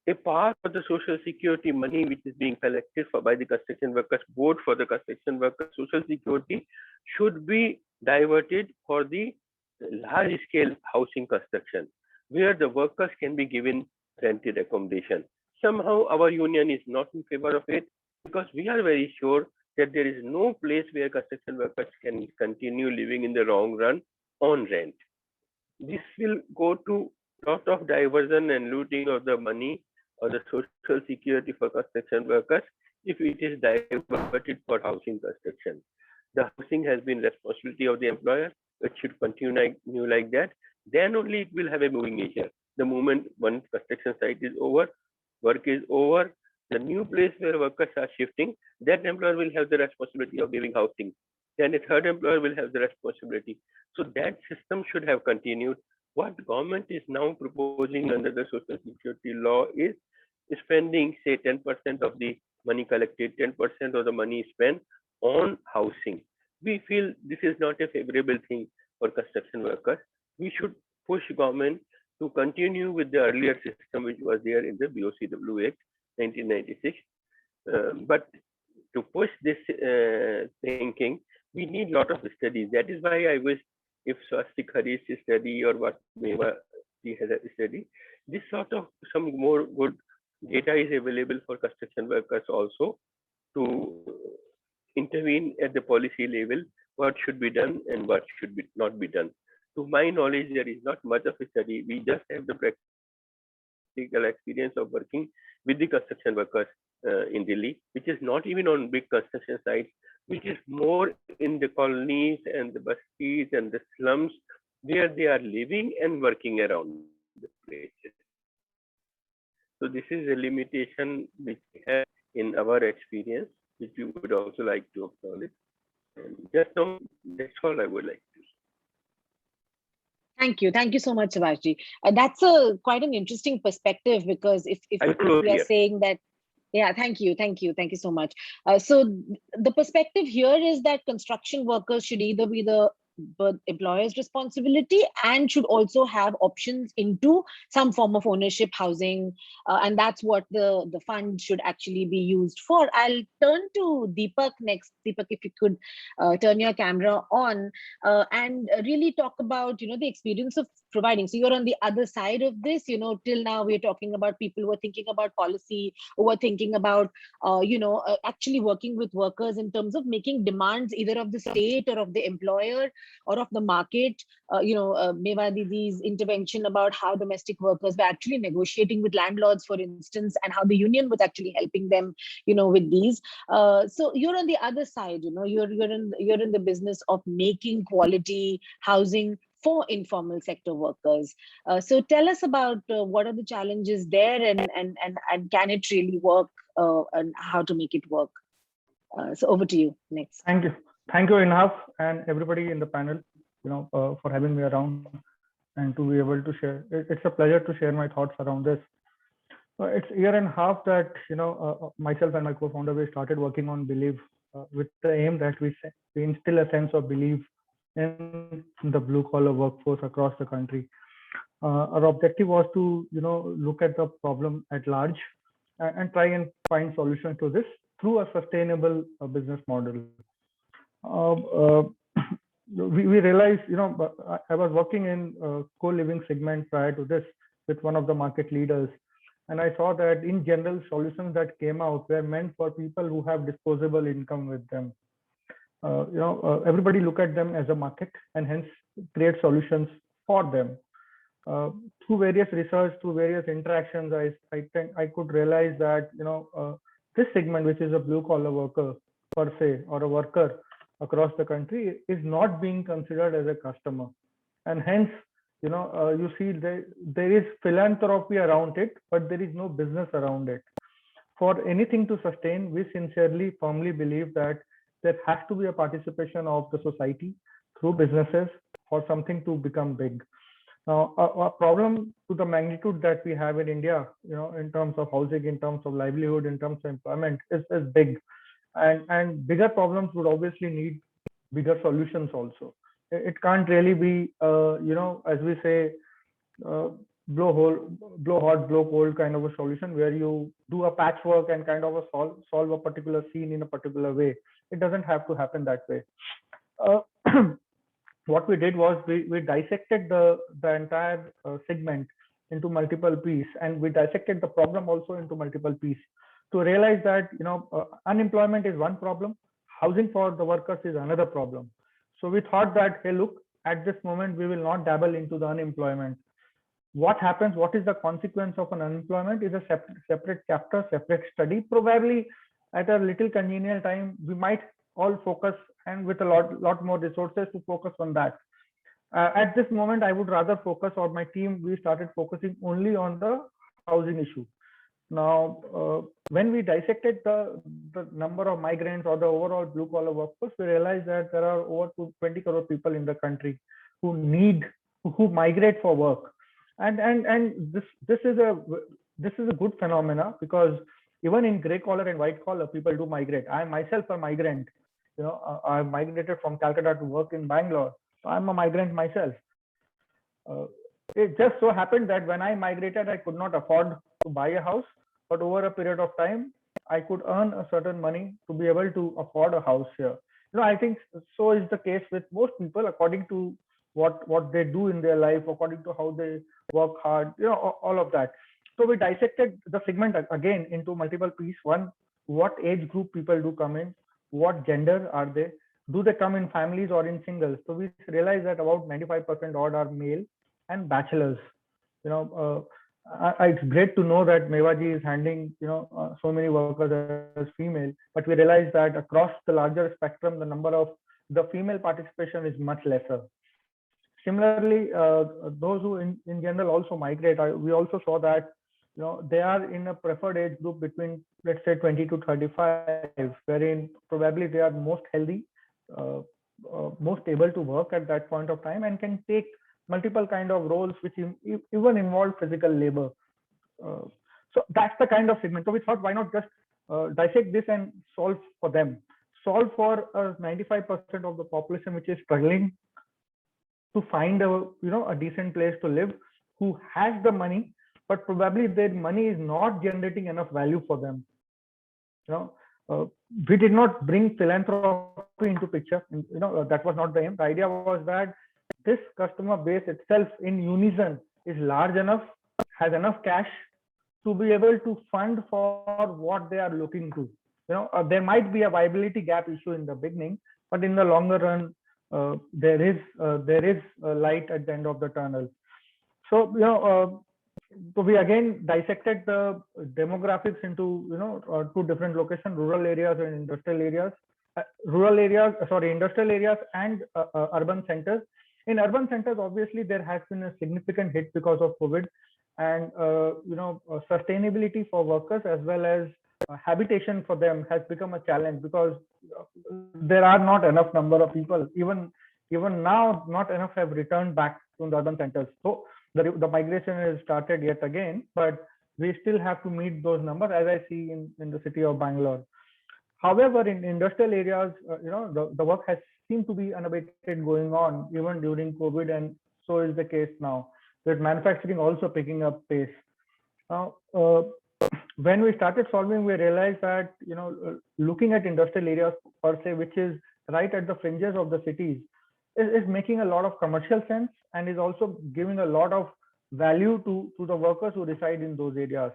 a part of the social security money which is being collected by the construction workers board for the construction workers social security should be diverted for the large scale housing construction where the workers can be given rented accommodation. Somehow our union is not in favor of it because we are very sure that there is no place where construction workers can continue living in the long run on rent. This will go to lot of diversion and looting of the money or the social security for construction workers if it is diverted for housing construction. The housing has been responsibility of the employer. It should continue like that. then only it will have a moving nature. The moment one construction site is over, work is over, the new place where workers are shifting, that employer will have the responsibility of giving housing. Then a third employer will have the responsibility. So that system should have continued. What government is now proposing under the Social Security law is spending, say, 10% of the money collected, 10% of the money spent on housing. We feel this is not a favorable thing for construction workers. We should push government to continue with the earlier system which was there in the BOCW Act 1996. But to push this thinking, we need a lot of studies. That is why I wish if Swastik Harish study or what Meva has a study, this sort of some more good data is available for construction workers also to intervene at the policy level, what should be done and what should be not be done. To my knowledge, there is not much of a study. We just have the practical experience of working with the construction workers in Delhi, which is not even on big construction sites, which is more in the colonies and the bastis and the slums where they are living and working around the places. So this is a limitation which we have in our experience, which we would also like to acknowledge. And just now, that's all I would like to say. Thank you so much, Subhashji. That's quite an interesting perspective, because if we are saying that, yeah, thank you so much. So the perspective here is that construction workers should either be the employer's responsibility and should also have options into some form of ownership, housing, and that's what the fund should actually be used for. I'll turn to Deepak next. Deepak, if you could turn your camera on and really talk about the experience of providing. So you're on the other side of this. Till now we're talking about people who are thinking about policy, who are thinking about actually working with workers in terms of making demands either of the state or of the employer or of the market. Meva Didi's intervention about how domestic workers were actually negotiating with landlords, for instance, and how the union was actually helping them, with these. So you're on the other side. You're in the business of making quality housing for informal sector workers. So tell us about what are the challenges there, and can it really work, and how to make it work. So over to you next. Thank you, Inhaf, and everybody in the panel, for having me around and to be able to share. It's a pleasure to share my thoughts around this. It's a year and a half that myself and my co-founder, we started working on Believe with the aim that we instill a sense of belief in the blue collar workforce across the country. Our objective was to look at the problem at large and try and find solutions to this through a sustainable business model. We realized, I was working in co-living segment prior to this with one of the market leaders, and I saw that in general solutions that came out were meant for people who have disposable income with them. Everybody look at them as a market and hence create solutions for them. Through various research, through various interactions, I could realize that this segment, which is a blue collar worker per se, or a worker across the country, is not being considered as a customer, and hence you see there is philanthropy around it, but there is no business around it. For anything to sustain, we sincerely, firmly believe that there has to be a participation of the society through businesses for something to become big. Now, a problem to the magnitude that we have in India, in terms of housing, in terms of livelihood, in terms of employment, is big, and bigger problems would obviously need bigger solutions also. It can't really be, as we say, blow hot, blow cold kind of a solution where you do a patchwork and kind of solve a particular scene in a particular way. It doesn't have to happen that way. What we did was we dissected the entire segment into multiple pieces, and we dissected the problem also into multiple pieces to realize that unemployment is one problem, housing for the workers is another problem. So we thought that, hey, look, at this moment we will not dabble into the unemployment. What happens, what is the consequence of an unemployment is a separate chapter, separate study. Probably at a little congenial time, we might all focus, and with a lot more resources to focus on that. At this moment, I would rather focus, or my team, we started focusing only on the housing issue. Now, when we dissected the number of migrants or the overall blue collar workforce, we realized that there are over 20 crore people in the country who migrate for work. And this is a good phenomena, because even in gray collar and white collar, people do migrate. I myself a migrant. I migrated from Calcutta to work in Bangalore. So I'm a migrant myself. It just so happened that when I migrated, I could not afford to buy a house, but over a period of time, I could earn a certain money to be able to afford a house here. I think so is the case with most people, according to what they do in their life, according to how they work hard, all of that. So we dissected the segment again into multiple pieces. One, what age group people do come in, what gender are they, do they come in families or in singles? So we realized that about 95% odd are male and bachelors. It's great to know that Mewaji is handling so many workers as female, but we realized that across the larger spectrum, the number of the female participation is much lesser. Similarly, those who in general also migrate, we also saw that they are in a preferred age group between, let's say, 20 to 35, wherein probably they are most healthy, most able to work at that point of time, and can take multiple kind of roles which even involve physical labor. So that's the kind of segment. So we thought, why not just dissect this and solve for them, solve for 95% of the population which is struggling to find a decent place to live, who has the money, but probably their money is not generating enough value for them. We did not bring philanthropy into picture. That was not the aim. The idea was that this customer base itself in unison is large enough, has enough cash to be able to fund for what they are looking to. There might be a viability gap issue in the beginning, but in the longer run, there is a light at the end of the tunnel. So so we again dissected the demographics into two different locations: rural areas and industrial areas. Industrial areas and urban centers. In urban centers, obviously there has been a significant hit because of COVID, and sustainability for workers as well as habitation for them has become a challenge, because there are not enough number of people. Even now, not enough have returned back to the urban centers. So the migration has started yet again, but we still have to meet those numbers, as I see in the city of Bangalore. However, in industrial areas, the work has seemed to be unabated going on even during COVID, and so is the case now, with manufacturing also picking up pace. Now, when we started solving, we realized that looking at industrial areas per se, which is right at the fringes of the cities, is making a lot of commercial sense, and is also giving a lot of value to the workers who reside in those areas.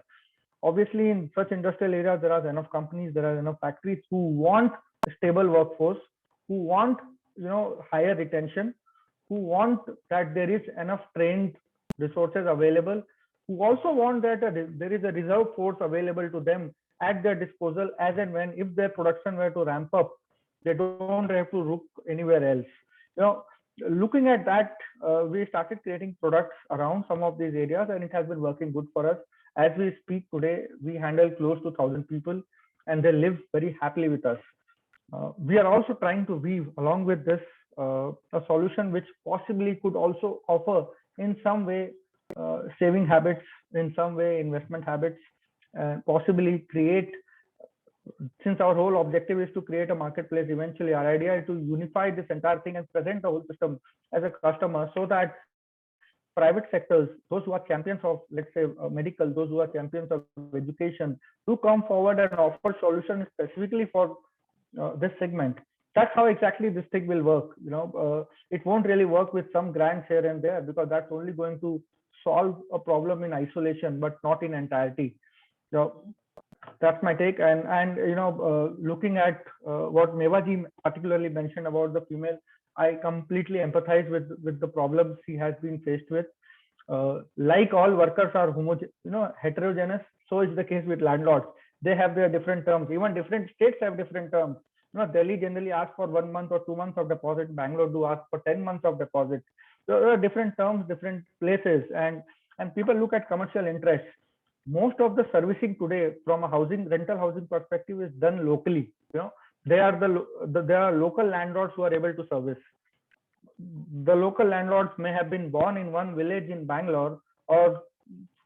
Obviously, in such industrial areas, there are enough companies, there are enough factories who want a stable workforce, who want higher retention, who want that there is enough trained resources available, who also want that there is a reserve force available to them at their disposal as and when, if their production were to ramp up, they don't have to look anywhere else. Looking at that, we started creating products around some of these areas, and it has been working good for us. As we speak today, we handle close to 1,000 people, and they live very happily with us. We are also trying to weave along with this a solution which possibly could also offer in some way saving habits, in some way investment habits, and possibly create, since our whole objective is to create a marketplace, eventually our idea is to unify this entire thing and present the whole system as a customer, so that private sectors, those who are champions of, let's say, medical, those who are champions of education, do come forward and offer solutions specifically for this segment. That's how exactly this thing will work. It won't really work with some grants here and there, because that's only going to solve a problem in isolation, but not in entirety. That's my take. And looking at what Mewaji particularly mentioned about the female, I completely empathize with the problems he has been faced with. Like all workers are heterogeneous, so is the case with landlords. They have their different terms. Even different states have different terms. Delhi generally asks for 1 month or 2 months of deposit. Bangalore do ask for 10 months of deposit. there are different terms, different places, and people look at commercial interests. Most of the servicing today from a rental housing perspective is done locally. They are there are local landlords who are able to service. The local landlords may have been born in one village in Bangalore, or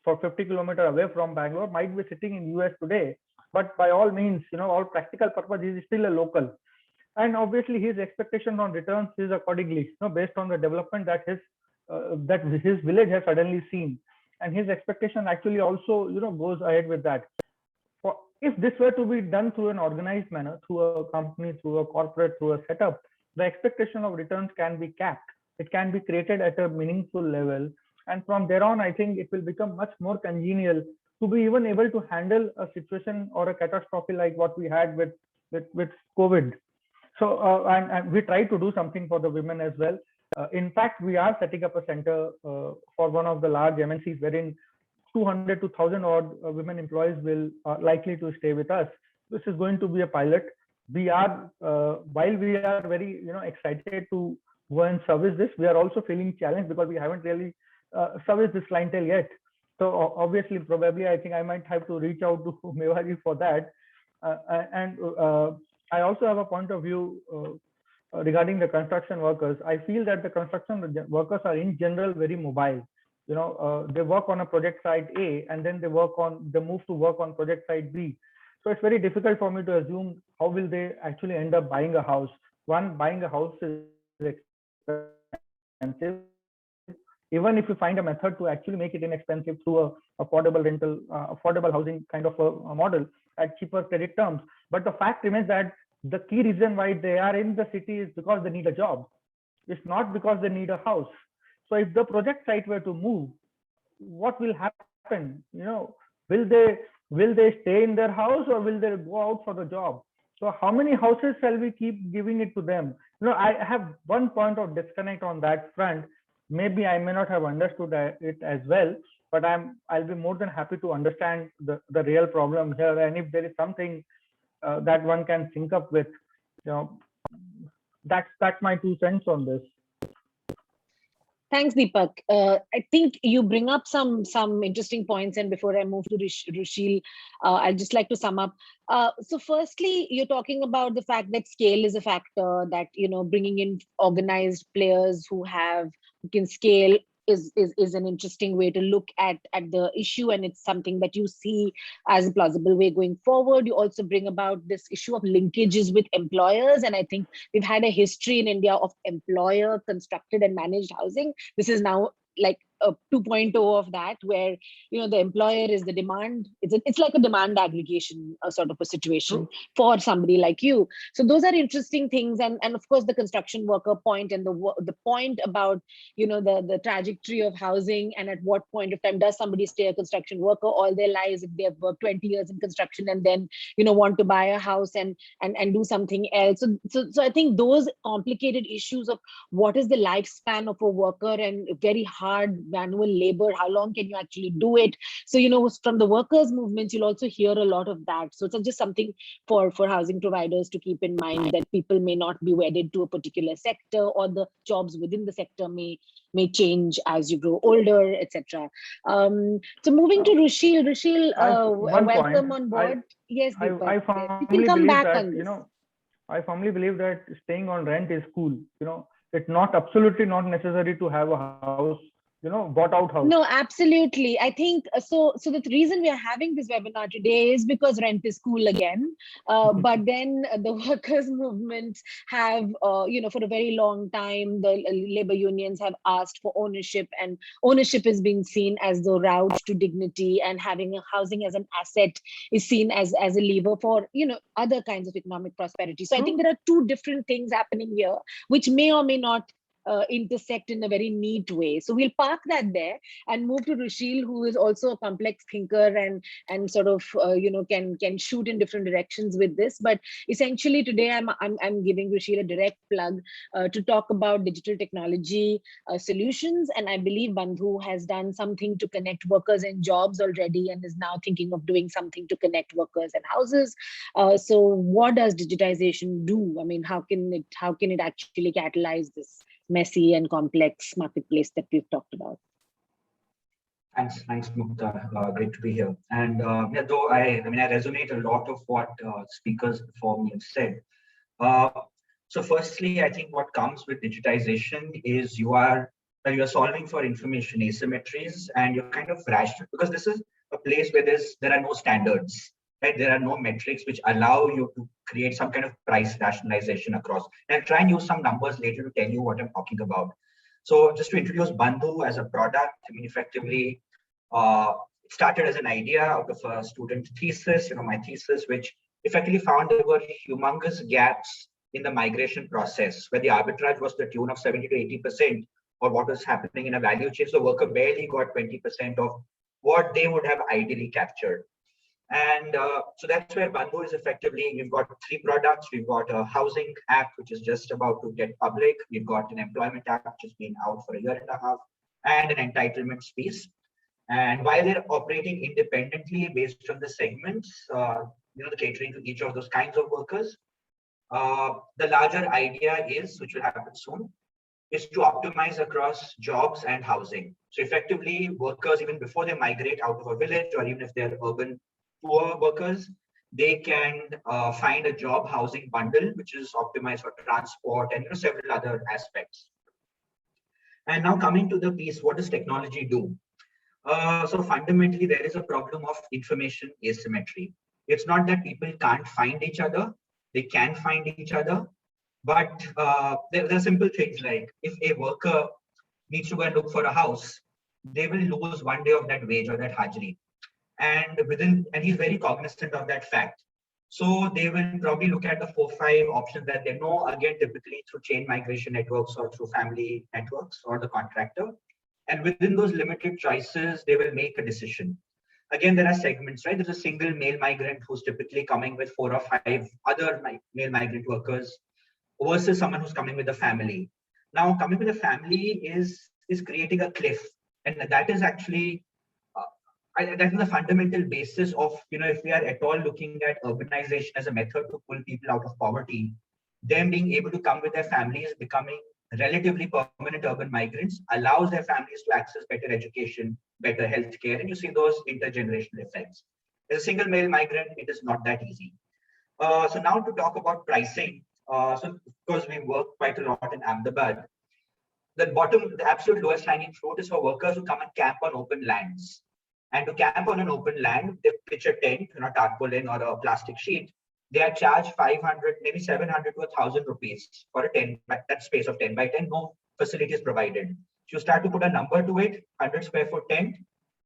for 50 kilometers away from Bangalore, might be sitting in US today, but by all means, all practical purpose, he is still a local. And obviously his expectation on returns is accordingly, based on the development that his village has suddenly seen. And his expectation actually also, goes ahead with that. If this were to be done through an organized manner, through a company, through a corporate, through a setup, the expectation of returns can be capped. It can be created at a meaningful level. And from there on, I think it will become much more congenial to be even able to handle a situation or a catastrophe like what we had with COVID. So, and we try to do something for the women as well. In fact, we are setting up a center for one of the large MNCs wherein 200 to 1,000 odd women employees will likely to stay with us. This is going to be a pilot. We are, while we are very excited to go and service this, we are also feeling challenged because we haven't really serviced this clientele yet. So obviously, probably, I think I might have to reach out to Mewari for that. And I also have a point of view regarding the construction workers. I feel that the construction workers are in general very mobile. They work on a project site A, and then they move to work on project site B. So it's very difficult for me to assume how will they actually end up buying a house. One, buying a house is expensive. Even if you find a method to actually make it inexpensive through a affordable rental, affordable housing kind of a model at cheaper credit terms. But the fact remains that the key reason why they are in the city is because they need a job. It's not because they need a house. So if the project site were to move, what will happen? Will they stay in their house or will they go out for the job? So how many houses shall we keep giving it to them? I have one point of disconnect on that front. Maybe I may not have understood it as well, but I'll be more than happy to understand the real problem here. And if there is something that one can sync up with, that's my 2 cents on this. Thanks, Deepak. I think you bring up some interesting points, and before I move to Rushil, I'd just like to sum up. So firstly, you're talking about the fact that scale is a factor, that bringing in organized players who can scale is an interesting way to look at the issue, and it's something that you see as a plausible way going forward. You also bring about this issue of linkages with employers, and I think we've had a history in India of employer constructed and managed housing. This is now like a 2.0 of that, where the employer is the demand. It's like a demand aggregation sort of a situation for somebody like you. So those are interesting things, and of course the construction worker point, and the point about the trajectory of housing, and at what point of time does somebody stay a construction worker all their lives if they have worked 20 years in construction and then want to buy a house and do something else. So I think those complicated issues of what is the lifespan of a worker and very hard manual labor, how long can you actually do it? So from the workers movements you'll also hear a lot of that. So it's just something for housing providers to keep in mind, that people may not be wedded to a particular sector, or the jobs within the sector may change as you grow older, etc. So moving to Rushil, welcome on board. Yes, Deepak. I firmly believe that I firmly believe that staying on rent is cool. It's not absolutely not necessary to have a house, bought out house. No, absolutely. I think so the reason we are having this webinar today is because rent is cool again. But then the workers movement have, for a very long time, the labor unions have asked for ownership, and ownership is being seen as the route to dignity, and having a housing as an asset is seen as a lever for, other kinds of economic prosperity. So I think there are two different things happening here, which may or may not intersect in a very neat way. So we'll park that there and move to Rushil, who is also a complex thinker and sort of can shoot in different directions with this. But essentially today I'm giving Rushil a direct plug to talk about digital technology solutions, and I believe Bandhu has done something to connect workers and jobs already, and is now thinking of doing something to connect workers and houses. So what does digitization do? I mean, how can it actually catalyze this messy and complex marketplace that we've talked about. Thanks, Mukta. Great to be here. And yeah, though I resonate a lot of what speakers before me have said. So firstly, I think what comes with digitization is you are solving for information asymmetries, and you're kind of rational, because this is a place where there are no standards, right? There are no metrics which allow you to create some kind of price rationalization across. And I'll try and use some numbers later to tell you what I'm talking about. So just to introduce Bandhu as a product, effectively, it started as an idea out of a student thesis, my thesis, which effectively found there were humongous gaps in the migration process, where the arbitrage was to the tune of 70 to 80% of what was happening in a value chain. So the worker barely got 20% of what they would have ideally captured. And so that's where Bandhu is effectively, we've got 3 products. We've got a housing app, which is just about to get public. We've got an employment app, which has been out for a year and a half, and an entitlements piece. And while they're operating independently based on the segments, the catering to each of those kinds of workers, the larger idea is, which will happen soon, is to optimize across jobs and housing. So effectively, workers, even before they migrate out of a village, or even if they're urban poor workers, they can find a job housing bundle, which is optimized for transport and several other aspects. And now coming to the piece, what does technology do? So fundamentally, there is a problem of information asymmetry. It's not that people can't find each other. They can find each other. But there are simple things like, if a worker needs to go and look for a house, they will lose 1 day of that wage or that hajri. And he's very cognizant of that fact. So they will probably look at the 4-5 options that they know, again, typically through chain migration networks or through family networks or the contractor. And within those limited choices, they will make a decision. Again, there are segments, right? There's a single male migrant who's typically coming with 4 or 5 other male migrant workers versus someone who's coming with a family. Now, coming with a family is creating a cliff. And that is actually, that is the fundamental basis of, if we are at all looking at urbanization as a method to pull people out of poverty, them being able to come with their families, becoming relatively permanent urban migrants, allows their families to access better education, better healthcare, and you see those intergenerational effects. As a single male migrant, it is not that easy. So now to talk about pricing. So because we work quite a lot in Ahmedabad, the absolute lowest hanging fruit is for workers who come and camp on open lands. And to camp on an open land, they pitch a tent, tarpaulin or a plastic sheet. They are charged 500, maybe 700 to 1,000 rupees for that space of 10 by 10. No facilities provided. If you start to put a number to it, 100 square foot tent,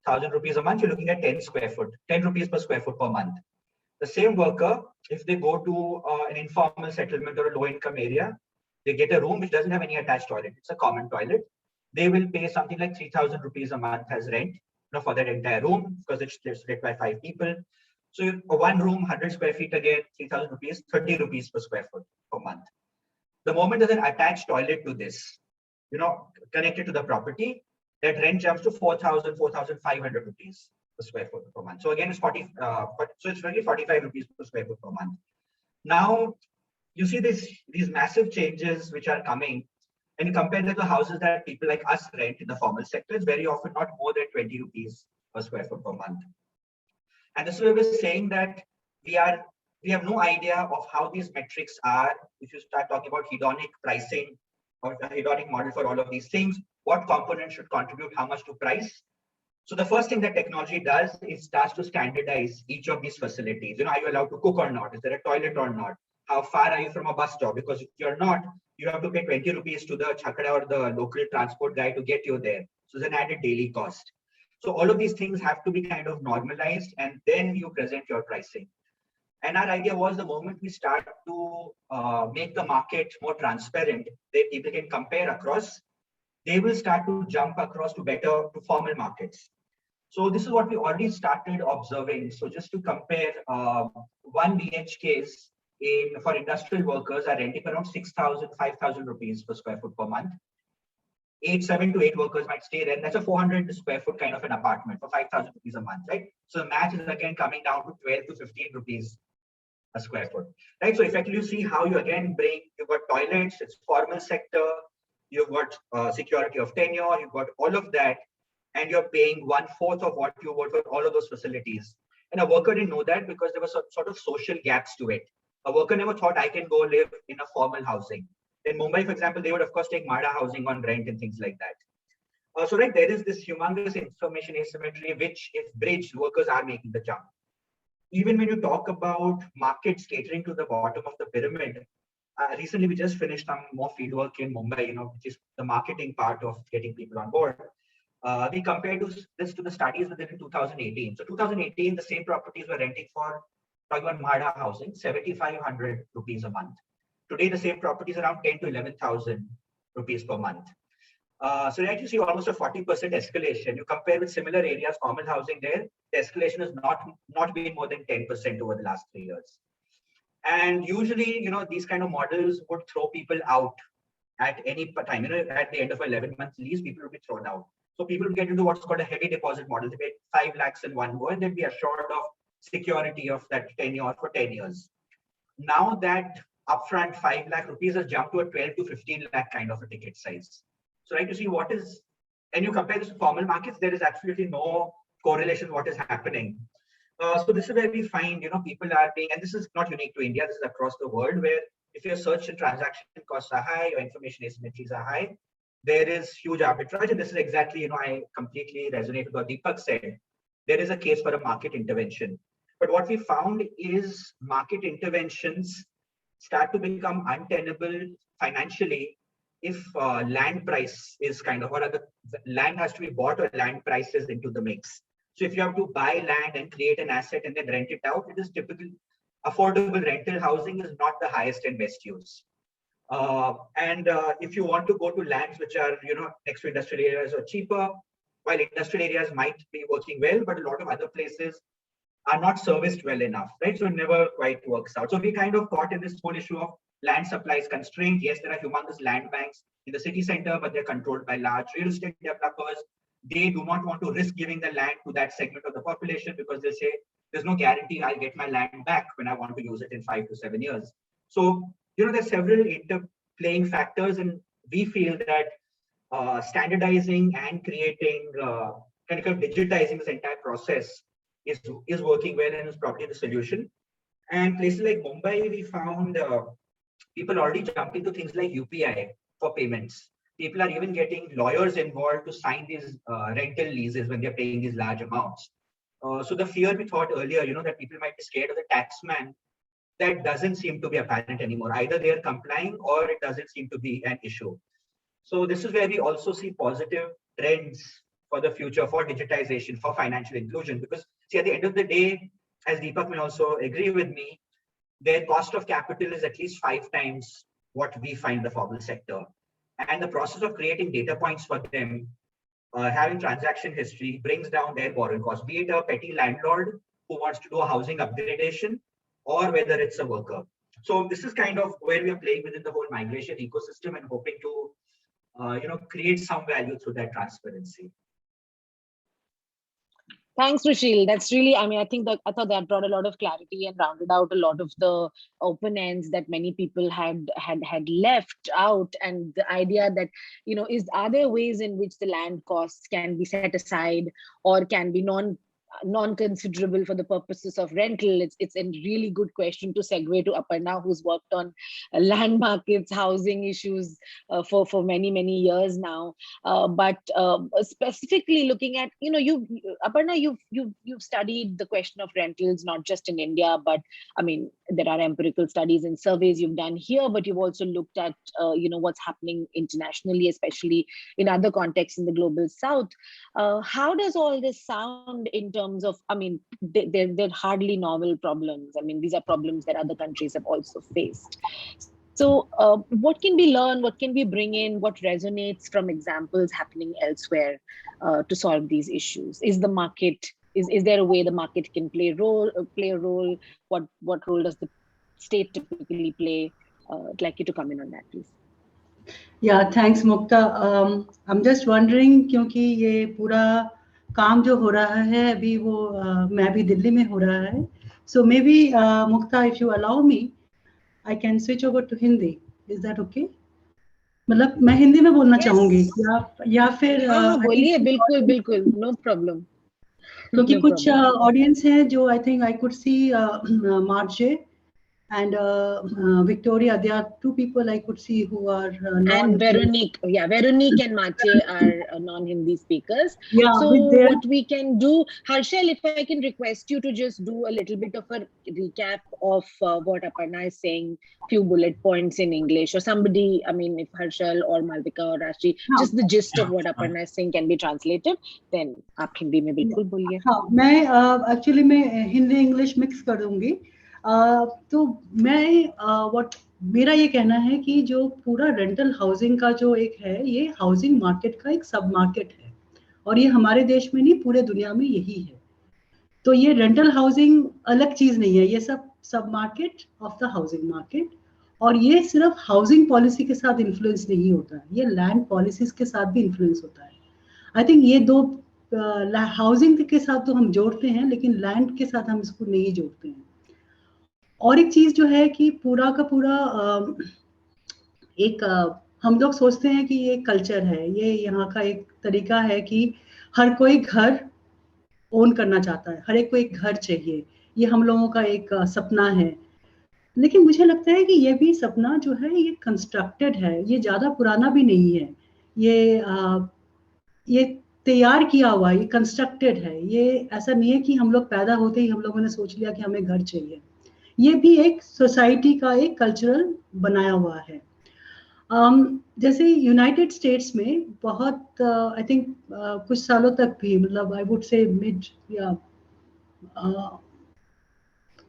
1,000 rupees a month, you're looking at 10 rupees per square foot per month. The same worker, if they go to an informal settlement or a low income area, they get a room which doesn't have any attached toilet. It's a common toilet. They will pay something like 3,000 rupees a month as rent for that entire room, because it's split by 5 people. So one room, 100 square feet again, 3,000 rupees, 30 rupees per square foot per month. The moment there's an attached toilet to this, connected to the property, that rent jumps to 4,000, 4,500 rupees per square foot per month. So again, it's so it's really 45 rupees per square foot per month. Now, you see these massive changes which are coming, and you compare them to houses that people like us rent in the formal sector, it's very often not more than 20 rupees per square foot per month. And this is where we're saying that we have no idea of how these metrics are. If you start talking about hedonic pricing or a hedonic model for all of these things, what components should contribute how much to price? So the first thing that technology does is starts to standardize each of these facilities. Are you allowed to cook or not? Is there a toilet or not? How far are you from a bus stop? Because if you're not, you have to pay 20 rupees to the chakra or the local transport guy to get you there. So it's an added daily cost. So all of these things have to be kind of normalized, and then you present your pricing. And our idea was, the moment we start to make the market more transparent, that people can compare across, they will start to jump across to formal markets. So this is what we already started observing. So just to compare, 1 BHKs for industrial workers are renting around 6,000, 5,000 rupees per square foot per month. 7 to 8 workers might stay there. That's a 400 square foot kind of an apartment for 5,000 rupees a month, right? So the match is again coming down to 12 to 15 rupees a square foot, right? So effectively, you see how you again you've got toilets, it's formal sector, you've got security of tenure, you've got all of that, and you're paying 1/4 of what you would for all of those facilities. And a worker didn't know that because there were sort of social gaps to it. A worker never thought I can go live in a formal housing. In Mumbai, for example, they would of course take Mada housing on rent and things like that. So right, there is this humongous information asymmetry, which if bridged, workers are making the jump. Even when you talk about markets catering to the bottom of the pyramid, recently we just finished some more fieldwork in Mumbai, which is the marketing part of getting people on board. We compared this to the studies within 2018. So 2018, the same properties were renting for, talking about Mada housing, 7,500 rupees a month. Today, the same properties around 10 to 11,000 rupees per month. So right, you see almost a 40% escalation. You compare with similar areas, common housing there, the escalation has not been more than 10% over the last 3 years. And usually, these kind of models would throw people out at any time. At the end of 11-month lease, people will be thrown out. So people will get into what's called a heavy deposit model. They pay 5 lakhs in one go, and they'll be assured of security of that tenure for 10 years. Now that upfront 5 lakh rupees has jumped to a 12 to 15 lakh kind of a ticket size. So right, to see what is, and you compare this to formal markets, there is absolutely no correlation what is happening. So this is where we find, people are paying, and this is not unique to India, this is across the world, where if your search and transaction costs are high, your information asymmetries are high, there is huge arbitrage. And this is exactly, I completely resonate with what Deepak said. There is a case for a market intervention. But what we found is market interventions start to become untenable financially if land price is or the land has to be bought or land prices into the mix. So if you have to buy land and create an asset and then rent it out, it is typical. Affordable rental housing is not the highest and best use. And if you want to go to lands which are, next to industrial areas or cheaper, while industrial areas might be working well, but a lot of other places are not serviced well enough, right? So it never quite works out. So we kind of caught in this whole issue of land supplies constraint. Yes, there are humongous land banks in the city center, but they're controlled by large real estate developers. They do not want to risk giving the land to that segment of the population because they say, there's no guarantee I'll get my land back when I want to use it in 5 to 7 years. So, there's several interplaying factors, and we feel that standardizing and creating, kind of digitizing this entire process is working well and is probably the solution. And places like Mumbai, we found people already jumped into things like UPI for payments. People are even getting lawyers involved to sign these rental leases when they're paying these large amounts. So the fear we thought earlier, that people might be scared of the taxman, that doesn't seem to be apparent anymore. Either they are complying or it doesn't seem to be an issue. So this is where we also see positive trends for the future, for digitization, for financial inclusion. Because see, at the end of the day, as Deepak may also agree with me, their cost of capital is at least 5 times what we find in the formal sector. And the process of creating data points for them, having transaction history, brings down their borrowing cost, be it a petty landlord who wants to do a housing upgradation or whether it's a worker. So this is kind of where we are playing within the whole migration ecosystem and hoping to, create some value through that transparency. Thanks, Rushil. That's really, I thought that brought a lot of clarity and rounded out a lot of the open ends that many people had left out. And the idea that, are there ways in which the land costs can be set aside or can be non-considerable for the purposes of rental? It's a really good question to segue to Aparna, who's worked on land markets, housing issues for many years now. But specifically looking at, Aparna, you've studied the question of rentals not just in India, but there are empirical studies and surveys you've done here, but you've also looked at what's happening internationally, especially in other contexts in the global south. How does all this sound in terms of, they're hardly novel problems. These are problems that other countries have also faced. So what can we learn? What can we bring in? What resonates from examples happening elsewhere to solve these issues? Is the market, is there a way the market can play a role? What role does the state typically play? I'd like you to come in on that, please. Yeah, thanks, Mukta. I'm just wondering, क्योंकि ये पूरा काम जो हो रहा है अभी वो मैं भी दिल्ली में हो रहा है. So maybe Mukta, if you allow me, I can switch over to Hindi. Is that okay? मतलब मैं हिंदी में बोलना Yes. चाहूंगी या फिर हाँ, बोलिए, बिल्कुल बिल्कुल, नो प्रॉब्लम। क्योंकि कुछ ऑडियंस हैं जो I think I could see Marge and Victoria. There are two people I could see who are and Veronique, Veronique and Mache are non-Hindi speakers. Yeah, so their... what we can do, Harshal, if I can request you to just do a little bit of a recap of what Aparna is saying, few bullet points in English, or somebody, I mean, if Harshal or Malvika or Rashi, just the gist of what Aparna is saying can be translated, then आप हिंदी में बिल्कुल बोलिए। हाँ, मैं actually मैं Hindi English mix कर दूंगी। तो मैं मेरा ये कहना है कि जो पूरा रेंटल हाउसिंग का जो एक है, ये हाउसिंग मार्केट का एक सब मार्केट है, और ये हमारे देश में नहीं, पूरे दुनिया में यही है। तो ये रेंटल हाउसिंग अलग चीज नहीं है, ये सब market of the housing market. और ये सिर्फ हाउसिंग पॉलिसी के साथ इन्फ्लुएंस नहीं होता है, ये लैंड पॉलिसीज के साथ भी इन्फ्लुएंस होता है। आई थिंक ये दो हाउसिंग के साथ तो हम जोड़ते हैं, लेकिन लैंड के साथ हम इसको नहीं जोड़ते हैं। और एक चीज जो है कि पूरा का पूरा हम लोग सोचते हैं कि ये कल्चर है, ये यहाँ का एक तरीका है कि हर कोई घर ओन करना चाहता है, हर एक को एक घर चाहिए, ये हम लोगों का एक सपना है। लेकिन मुझे लगता है कि ये भी सपना जो है ये कंस्ट्रक्टेड है, ये ज्यादा पुराना भी नहीं है, ये तैयार किया हुआ, ये कंस्ट्रक्टेड है। ये ऐसा नहीं है कि हम लोग पैदा होते ही हम लोगों ने सोच लिया कि हमें घर चाहिए। ये भी एक सोसाइटी का एक कल्चरल बनाया हुआ है। जैसे यूनाइटेड स्टेट्स में बहुत आई थिंक कुछ सालों तक भी, मतलब आई वुड से मिड या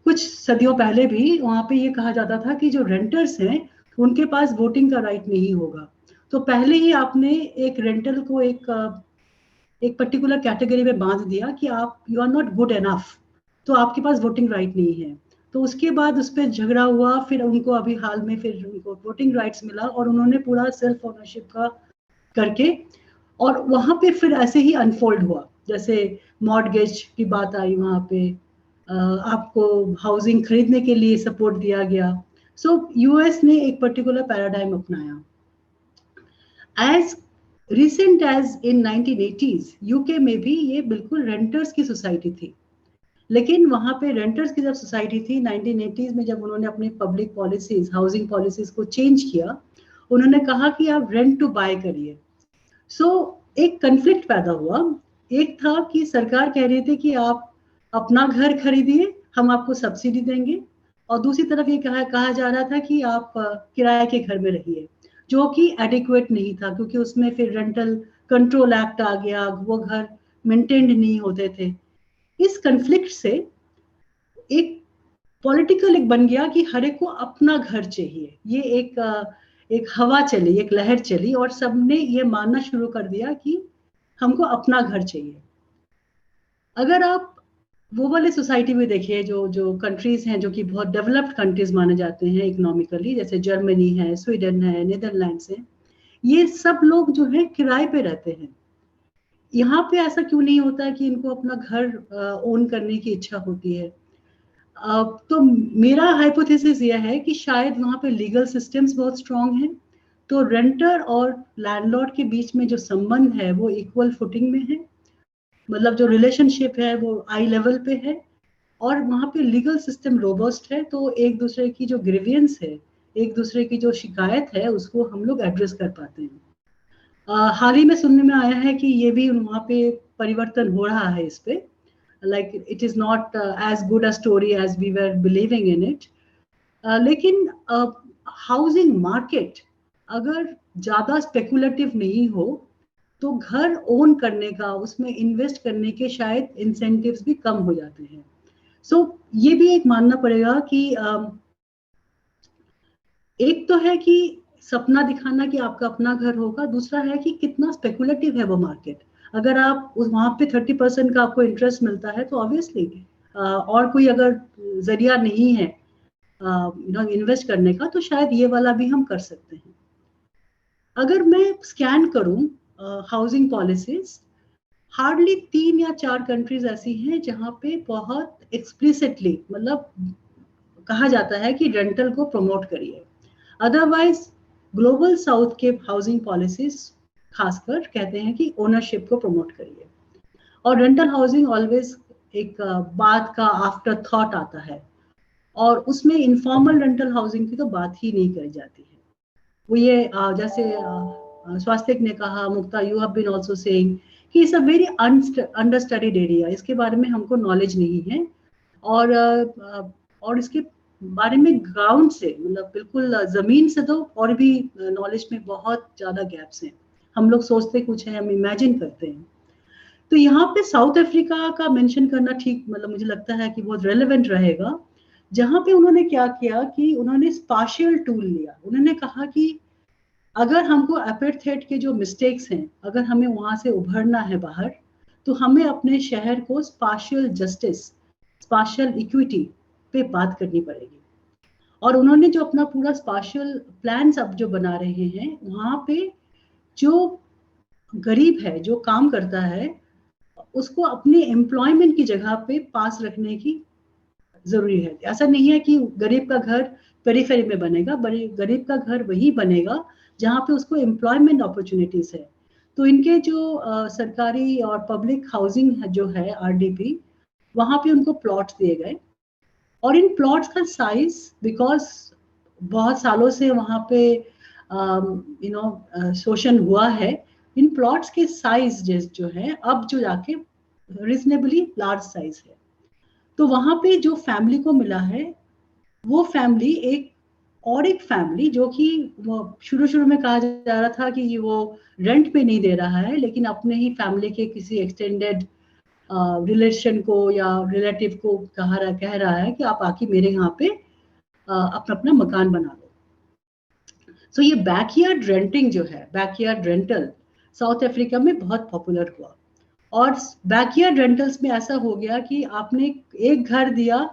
कुछ सदियों पहले भी वहाँ पे ये कहा जाता था कि जो रेंटर्स हैं उनके पास वोटिंग का राइट नहीं होगा। तो पहले ही आपने एक रेंटल को एक पर्टिकुलर कैटेगरी में बांध दिया कि आप you are not good enough, तो आपके पास वोटिंग राइट नहीं है। तो उसके बाद उस पर झगड़ा हुआ, फिर उनको अभी हाल में फिर उनको वोटिंग राइट्स मिला, और उन्होंने पूरा सेल्फ ओनरशिप का करके, और वहाँ पे फिर ऐसे ही अनफोल्ड हुआ। जैसे मॉर्गेज की बात आई, वहाँ पे आपको हाउसिंग खरीदने के लिए सपोर्ट दिया गया। सो यूएस ने एक पर्टिकुलर पैराडाइम अपनाया। As recent as in 1980s UK में भी ये बिल्कुल रेंटर्स की सोसाइटी थी, लेकिन वहाँ पे रेंटर्स की जब सोसाइटी थी 1980s में, जब उन्होंने अपनी पब्लिक पॉलिसीज, हाउसिंग पॉलिसीज को चेंज किया, उन्होंने कहा कि आप रेंट टू बाय करिए। सो एक कन्फ्लिक्ट पैदा हुआ। एक था कि सरकार कह रही थी कि आप अपना घर खरीदिए, हम आपको सब्सिडी देंगे, और दूसरी तरफ ये कहा जा रहा था कि आप किराए के घर में रहिए, जो कि एडिक्वेट नहीं था, क्योंकि उसमें फिर रेंटल कंट्रोल एक्ट आ गया, वो घर मेंटेन्ड नहीं होते थे। इस कन्फ्लिक्ट से एक पॉलिटिकल एक बन गया कि हर एक को अपना घर चाहिए। ये एक हवा चली, एक लहर चली, और सबने ये मानना शुरू कर दिया कि हमको अपना घर चाहिए। अगर आप वो वाले सोसाइटी में देखिए, जो कंट्रीज हैं जो कि बहुत डेवलप्ड कंट्रीज माने जाते हैं इकोनॉमिकली, जैसे जर्मनी है, स्वीडन है, नीदरलैंड्स है, ये सब लोग जो है किराए पे रहते हैं। यहाँ पे ऐसा क्यों नहीं होता है कि इनको अपना घर ओन करने की इच्छा होती है? तो मेरा हाइपोथेसिस यह है कि शायद वहाँ पे लीगल सिस्टम्स बहुत स्ट्रांग हैं, तो रेंटर और लैंडलॉर्ड के बीच में जो संबंध है वो इक्वल फुटिंग में है, मतलब जो रिलेशनशिप है वो आई लेवल पे है, और वहाँ पे लीगल सिस्टम रोबस्ट है। तो एक दूसरे की जो ग्रीवियंस है, एक दूसरे की जो शिकायत है, उसको हम लोग एड्रेस कर पाते हैं। हाल ही में सुनने में आया है कि ये भी वहाँ पे परिवर्तन हो रहा है इस पे, like it is not as good a story as we were believing in it. लेकिन हाउसिंग मार्केट अगर ज्यादा स्पेकुलेटिव नहीं हो तो घर ओन करने का, उसमें इन्वेस्ट करने के शायद इंसेंटिव्स भी कम हो जाते हैं। सो ये भी एक मानना पड़ेगा कि एक तो है कि सपना दिखाना कि आपका अपना घर होगा, दूसरा है कि कितना स्पेकुलेटिव है वो मार्केट। अगर आप वहाँ पे 30% का आपको इंटरेस्ट मिलता है, तो ऑब्वियसली और कोई अगर जरिया नहीं है इन्वेस्ट करने का, तो शायद ये वाला भी हम कर सकते हैं। अगर मैं स्कैन करूं हाउसिंग पॉलिसीज, हार्डली 3 या 4 कंट्रीज ऐसी हैं जहाँ पे बहुत एक्सप्लिसिटली मतलब कहा जाता है कि रेंटल को प्रमोट करिए। अदरवाइज ग्लोबल साउथ के हाउसिंग पॉलिसीज खासकर कहते हैं कि ओनरशिप को प्रमोट करिए, और रेंटल हाउसिंग ऑलवेज एक बात का आफ्टर थॉट आता है, और उसमें इनफॉर्मल रेंटल हाउसिंग की तो बात ही नहीं करी जाती है। वो ये जैसे स्वास्तिक ने कहा, Mukta you have been also saying कि it's a very under studied area, इसके बारे में हमको नॉलेज नहीं है, और इसके बारे में ग्राउंड से मतलब बिल्कुल जमीन से तो और भी नॉलेज में बहुत ज्यादा गैप्स हैं। हम लोग सोचते कुछ है, हम इमेजिन करते हैं। तो यहाँ पे साउथ अफ्रीका का मेंशन करना ठीक मतलब मुझे लगता है कि बहुत रेलेवेंट रहेगा, जहाँ पे उन्होंने क्या किया कि उन्होंने स्पाशियल टूल लिया। उन्होंने कहा कि अगर हमको अपार्थाइड के जो मिस्टेक्स हैं, अगर हमें वहां से उभरना है बाहर, तो हमें अपने शहर को स्पाशियल जस्टिस, स्पाशियल इक्विटी पे बात करनी पड़ेगी। और उन्होंने जो अपना पूरा स्पाशियल प्लान अब जो बना रहे हैं, वहां पे जो गरीब है, जो काम करता है, उसको अपने एम्प्लॉयमेंट की जगह पे पास रखने की जरूरी है। ऐसा नहीं है कि गरीब का घर पेरीफेरी में बनेगा, गरीब का घर वही बनेगा जहाँ पे उसको एम्प्लॉयमेंट अपॉर्चुनिटीज है। तो इनके जो सरकारी और पब्लिक हाउसिंग जो है आरडीपी, वहां पे उनको प्लॉट्स दिए गए, और इन प्लॉट्स का साइज बिकॉज बहुत सालों से वहां पे शोषण हुआ है, इन प्लॉट्स के साइज जो है अब जो जाके रिजनेबली लार्ज साइज है। तो वहां पे जो फैमिली को मिला है, वो फैमिली एक फैमिली जो कि शुरू में कहा जा रहा था कि वो रेंट पे नहीं दे रहा है, लेकिन अपने ही फैमिली के किसी एक्सटेंडेड रिलेशन को या रिलेटिव को कह रहा है कि आप आके मेरे यहाँ पे अपना मकान बना लो। सो ये बैकयार्ड रेंटिंग जो है, बैकयार्ड रेंटल साउथ अफ्रीका में बहुत पॉपुलर हुआ, और बैकयार्ड रेंटल्स में ऐसा हो गया कि आपने एक घर दिया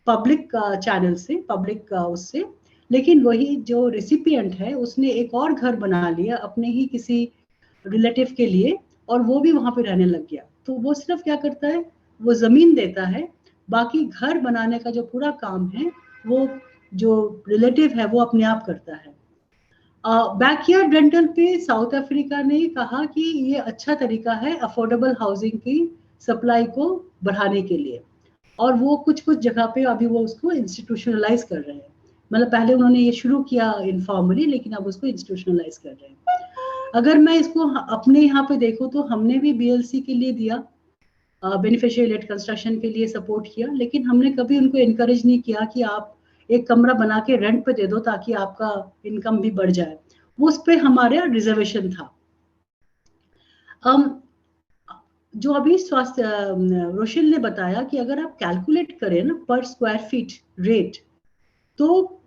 पब्लिक चैनल से, पब्लिक उससे, लेकिन वही जो रेसिपिएंट है उसने एक और घर बना लिया अपने ही किसी रिलेटिव के लिए, और वो भी वहां पे रहने लग गया। तो वो सिर्फ क्या करता है, वो जमीन देता है, बाकी घर बनाने का जो पूरा काम है वो जो रिलेटिव है वो अपने आप करता है। बैकयार्ड रेंटल पे साउथ अफ्रीका ने कहा कि ये अच्छा तरीका है अफोर्डेबल हाउसिंग की सप्लाई को बढ़ाने के लिए, और वो कुछ जगह पे अभी वो उसको इंस्टीट्यूशनलाइज कर रहे हैं। मतलब पहले उन्होंने ये शुरू किया इनफॉर्मली, लेकिन अब उसको इंस्टीट्यूशनलाइज कर रहे हैं। अगर मैं इसको अपने यहाँ पे देखूँ तो हमने भी बीएलसी के लिए दिया, बेनिफिशियरी लेड कंस्ट्रक्शन के लिए सपोर्ट किया, लेकिन हमने कभी उनको इनकरेज नहीं किया कि आप एक कमरा बना के रेंट पे दे दो ताकि आपका इनकम भी बढ़ जाए। उस पे हमारा रिजर्वेशन था। जो अभी स्वास्थ्य रोशिल ने बताया कि अगर आप कैलकुलेट करें ना पर स्क्वायर फीट रेट, तो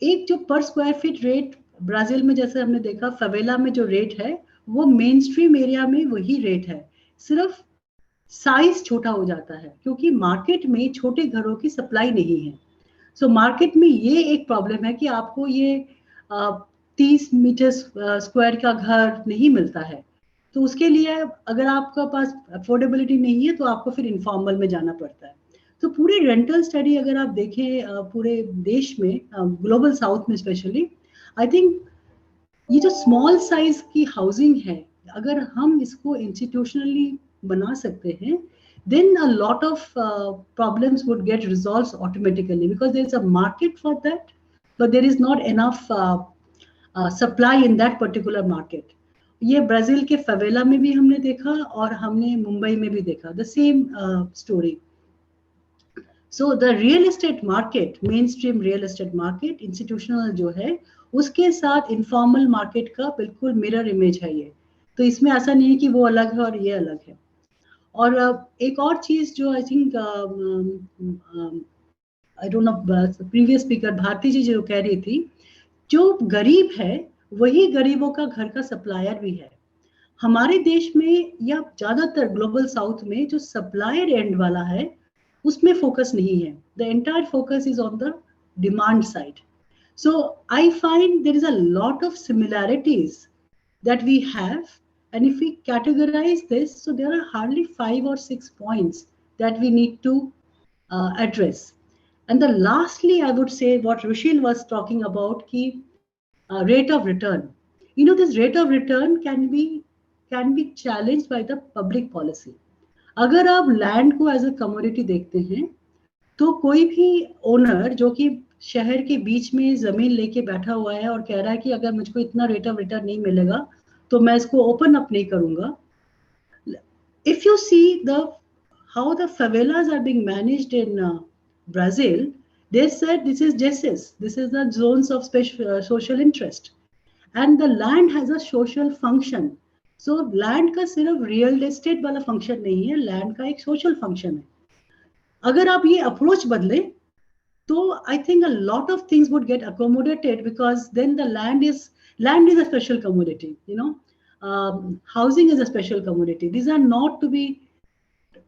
एक जो पर स्क्वायर फीट रेट ब्राजील में जैसे हमने देखा, फवेला में जो रेट है वो मेन स्ट्रीम एरिया में वही रेट है, सिर्फ साइज छोटा हो जाता है क्योंकि मार्केट में छोटे घरों की सप्लाई नहीं है। सो मार्केट में ये एक प्रॉब्लम है कि आपको ये 30 मीटर स्क्वायर का घर नहीं मिलता है। तो उसके लिए अगर आपका पास अफोर्डेबिलिटी नहीं है तो आपको फिर इनफॉर्मल में जाना पड़ता है। तो पूरी रेंटल स्टडी अगर आप देखें पूरे देश में, ग्लोबल साउथ में स्पेशली, आई थिंक ये जो स्मॉल साइज की हाउसिंग है, अगर हम इसको इंस्टीट्यूशनली बना सकते हैं, then a lot of problems would get resolved automatically because there is a market for that, but there is not enough supply in that particular market. ये ब्राजील के फवेला में भी हमने देखा और हमने मुंबई में भी देखा, the same story. So the real estate market, mainstream real estate market, institutional जो है, उसके साथ informal market का बिल्कुल mirror image है ये। तो इसमें ऐसा नहीं है कि वो अलग है और ये अलग है। और एक और चीज जो I think I don't know previous speaker Bharti ji जो कह रही थी, जो गरीब है वही गरीबों का घर का सप्लायर भी है। हमारे देश में या ज्यादातर ग्लोबल साउथ में जो सप्लायर एंड वाला है उसमें फोकस नहीं है। The entire focus is on the demand side. So I find there is a lot of similarities that we have. And if we categorize this, so there are hardly 5 or 6 points that we need to address. And the lastly, I would say what Rushil was talking about, ki rate of return. This rate of return can be challenged by the public policy. अगर आप land को as a commodity देखते हैं तो कोई भी owner जो कि शहर के बीच में जमीन लेके बैठा हुआ है और कह रहा है कि अगर मुझको इतना रेट ऑफ रिटर्न नहीं मिलेगा तो मैं इसको ओपन अप नहीं करूंगा. If you see how the favelas are being managed in Brazil, they said this is JESIS, this is the zones of social interest, and the land has a social function. So land का सिर्फ real estate वाला function नहीं है, land का एक social function है. अगर आप ये approach बदले तो I think a lot of things would get accommodated, because then the land is a special commodity, housing is a special commodity. These are not to be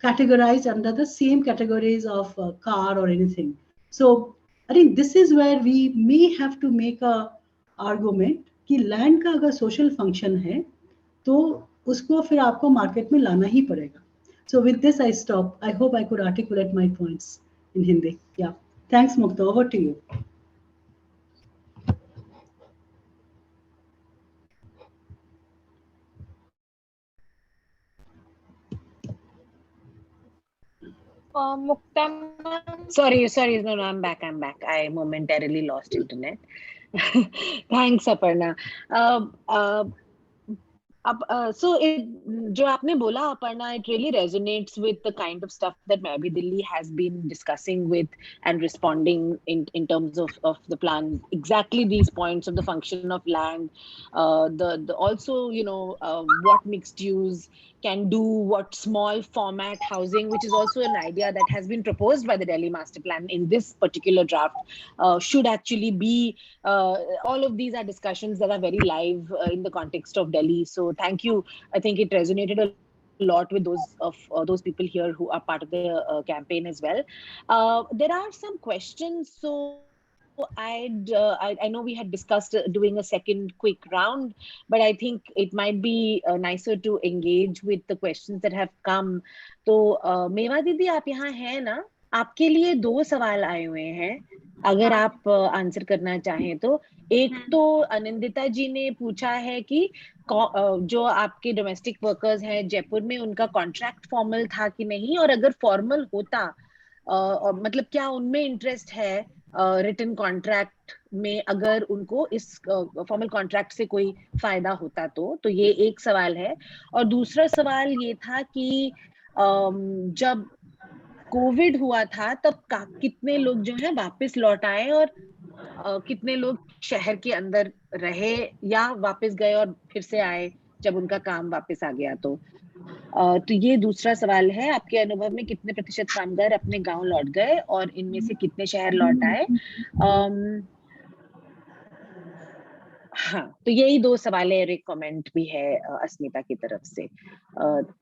categorized under the same categories of car or anything. So I think this is where we may have to make a argument कि land का अगर social function है तो उसको फिर आपको market में लाना ही पड़ेगा. So with this I stop. I hope I could articulate my points in Hindi. Yeah. Thanks, Mukta. Over to you. Mukta, sorry. No, I'm back. I momentarily lost internet. Thanks, Aparna. So जो आपने बोला Aparna, it really resonates with the kind of stuff that Maybe Delhi has been discussing with and responding in terms of the plan. Exactly these points of the function of land, the also what mixed use can do, what small format housing, which is also an idea that has been proposed by the Delhi Master Plan in this particular draft, should actually be. All of these are discussions that are very live in the context of Delhi. So thank you. I think it resonated a lot with those people here who are part of the campaign as well. There are some questions. So I know we had discussed doing a second quick round, but I think it might be nicer to engage with the questions that have come. तो मेवा दीदी आप यहाँ हैं ना? आपके लिए 2 सवाल आए हुए हैं, अगर आप आंसर करना चाहें तो. एक तो आनंदिता जी ने पूछा है कि जो आपके डोमेस्टिक वर्कर्स हैं जयपुर में, उनका कॉन्ट्रैक्ट फॉर्मल था कि नहीं, और अगर फॉर्मल होता मतलब क्या उनमें इंटरेस्ट है रिटन कॉन्ट्रैक्ट में, अगर उनको इस फॉर्मल कॉन्ट्रैक्ट से कोई फायदा होता तो ये एक सवाल है. और दूसरा सवाल ये था कि जब कोविड हुआ था तब कितने लोग जो है वापस लौट आए और कितने लोग शहर के अंदर रहे या वापस गए और फिर से आए जब उनका काम वापस आ गया. तो ये दूसरा सवाल है. आपके अनुभव में कितने प्रतिशत कामगार अपने गांव लौट गए और इनमें से कितने शहर लौट आए? हाँ, तो यही 2 सवाल है और एक कमेंट भी है अस्मिता की तरफ से.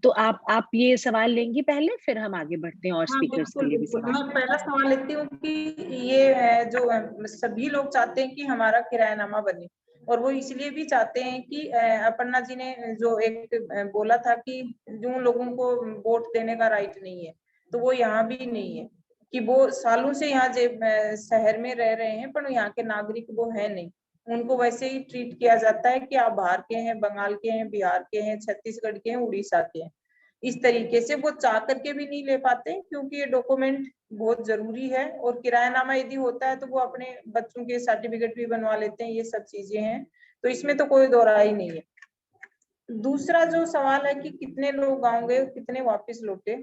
तो आप ये सवाल लेंगी पहले, फिर हम आगे बढ़ते हैं और स्पीकर्स के लिए भी सवाल. मैं पहला सवाल लेती हूँ कि ये है जो सभी लोग चाहते हैं कि हमारा किरायानामा बने, और वो इसलिए भी चाहते हैं कि अपर्णा जी ने जो एक बोला था कि जो लोगों को वोट देने का राइट नहीं है, तो वो यहाँ भी नहीं है, कि वो सालों से यहाँ शहर में रह रहे हैं पर यहाँ के नागरिक वो है नहीं. उनको वैसे ही ट्रीट किया जाता है कि आप बाहर के हैं, बंगाल के हैं, बिहार के हैं, छत्तीसगढ़ के हैं, उड़ीसा के हैं. इस तरीके से वो चाह करके भी नहीं ले पाते, क्योंकि ये डॉक्यूमेंट बहुत जरूरी है. और किरायानामा यदि होता है तो वो अपने बच्चों के सर्टिफिकेट भी बनवा लेते हैं. ये सब चीजें हैं, तो इसमें तो कोई दो राय नहीं है. दूसरा जो सवाल है कि कितने लोग गाँव गए, कितने वापिस लौटे,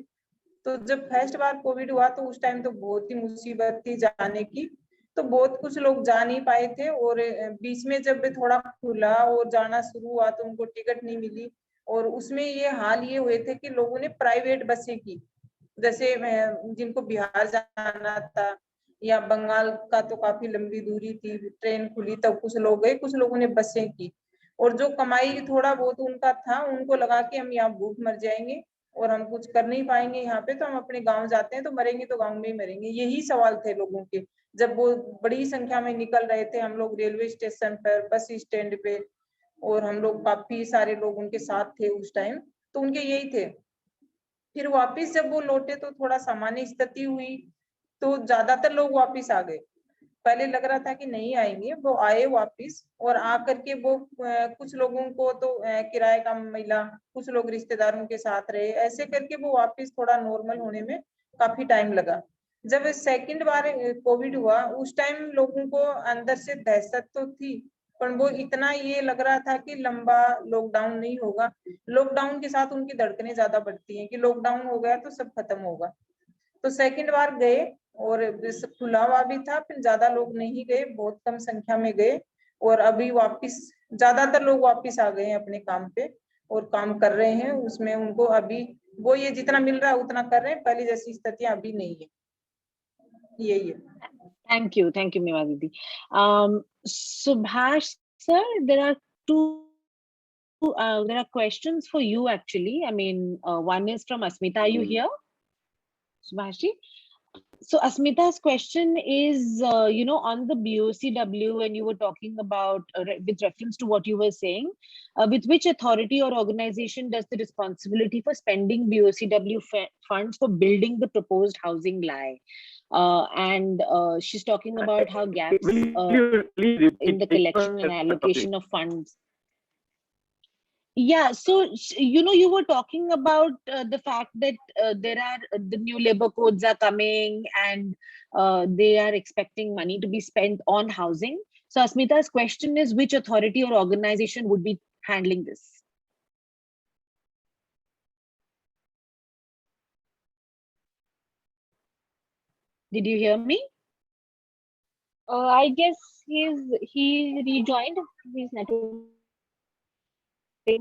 तो जब फर्स्ट बार कोविड हुआ तो उस टाइम तो बहुत ही मुसीबत थी जाने की, तो बहुत कुछ लोग जा नहीं पाए थे. और बीच में जब थोड़ा खुला और जाना शुरू हुआ तो उनको टिकट नहीं मिली, और उसमें ये हाल ये हुए थे कि लोगों ने प्राइवेट बसें की, जैसे जिनको बिहार जाना था या बंगाल का तो काफी लंबी दूरी थी, ट्रेन खुली तब कुछ लोग गए, कुछ लोगों ने बसें की. और जो कमाई थोड़ा बहुत उनका था, उनको लगा कि हम यहाँ भूख मर जाएंगे और हम कुछ कर नहीं पाएंगे यहाँ पे, तो हम अपने गांव जाते हैं, तो मरेंगे तो गांव में ही मरेंगे. यही सवाल थे लोगों के. जब वो बड़ी संख्या में निकल रहे थे, हम लोग रेलवे स्टेशन पर, बस स्टैंड पे, और हम लोग काफी सारे लोग उनके साथ थे उस टाइम, तो उनके यही थे. फिर वापस जब वो लौटे तो थोड़ा सामान्य स्थिति हुई, तो ज्यादातर लोग वापस आ गए. पहले लग रहा था कि नहीं आएंगे, वो आए वापिस। और आकर के वो कुछ लोगों को तो किराए का मिला, कुछ लोग रिश्तेदारों के साथ रहे, ऐसे करके वो वापिस थोड़ा नॉर्मल होने में काफी टाइम लगा। जब सेकंड बार कोविड हुआ उस टाइम लोगों को अंदर से दहशत तो थी, पर वो इतना ये लग रहा था कि लंबा लॉकडाउन नहीं होगा। लॉकडाउन के साथ उनकी धड़कनें ज्यादा बढ़ती हैं कि लॉकडाउन हो गया तो सब खत्म होगा। तो सेकंड बार गए और खुला हुआ भी था, फिर ज्यादा लोग नहीं गए, बहुत कम संख्या में गए। और अभी वापिस ज्यादातर लोग वापिस आ गए हैं अपने काम पे और काम कर रहे हैं। उसमें उनको अभी वो ये जितना मिल रहा है उतना कर रहे हैं, पहले जैसी स्थितियां अभी नहीं है। यही है। Thank you, Mewa Didi. Subhash sir, there are questions for you actually. I mean, one is from Asmita. Are you here, Subhash ji? So Asmita's question is, on the BOCW, and you were talking about, with reference to what you were saying, with which authority or organization does the responsibility for spending BOCW funds for building the proposed housing lie? And she's talking about how gaps in the collection and allocation of funds. Yeah, so you were talking about the fact that there are the new labor codes are coming and they are expecting money to be spent on housing. So Asmita's question is, which authority or organization would be handling this? Did you hear me? I guess he rejoined. He's not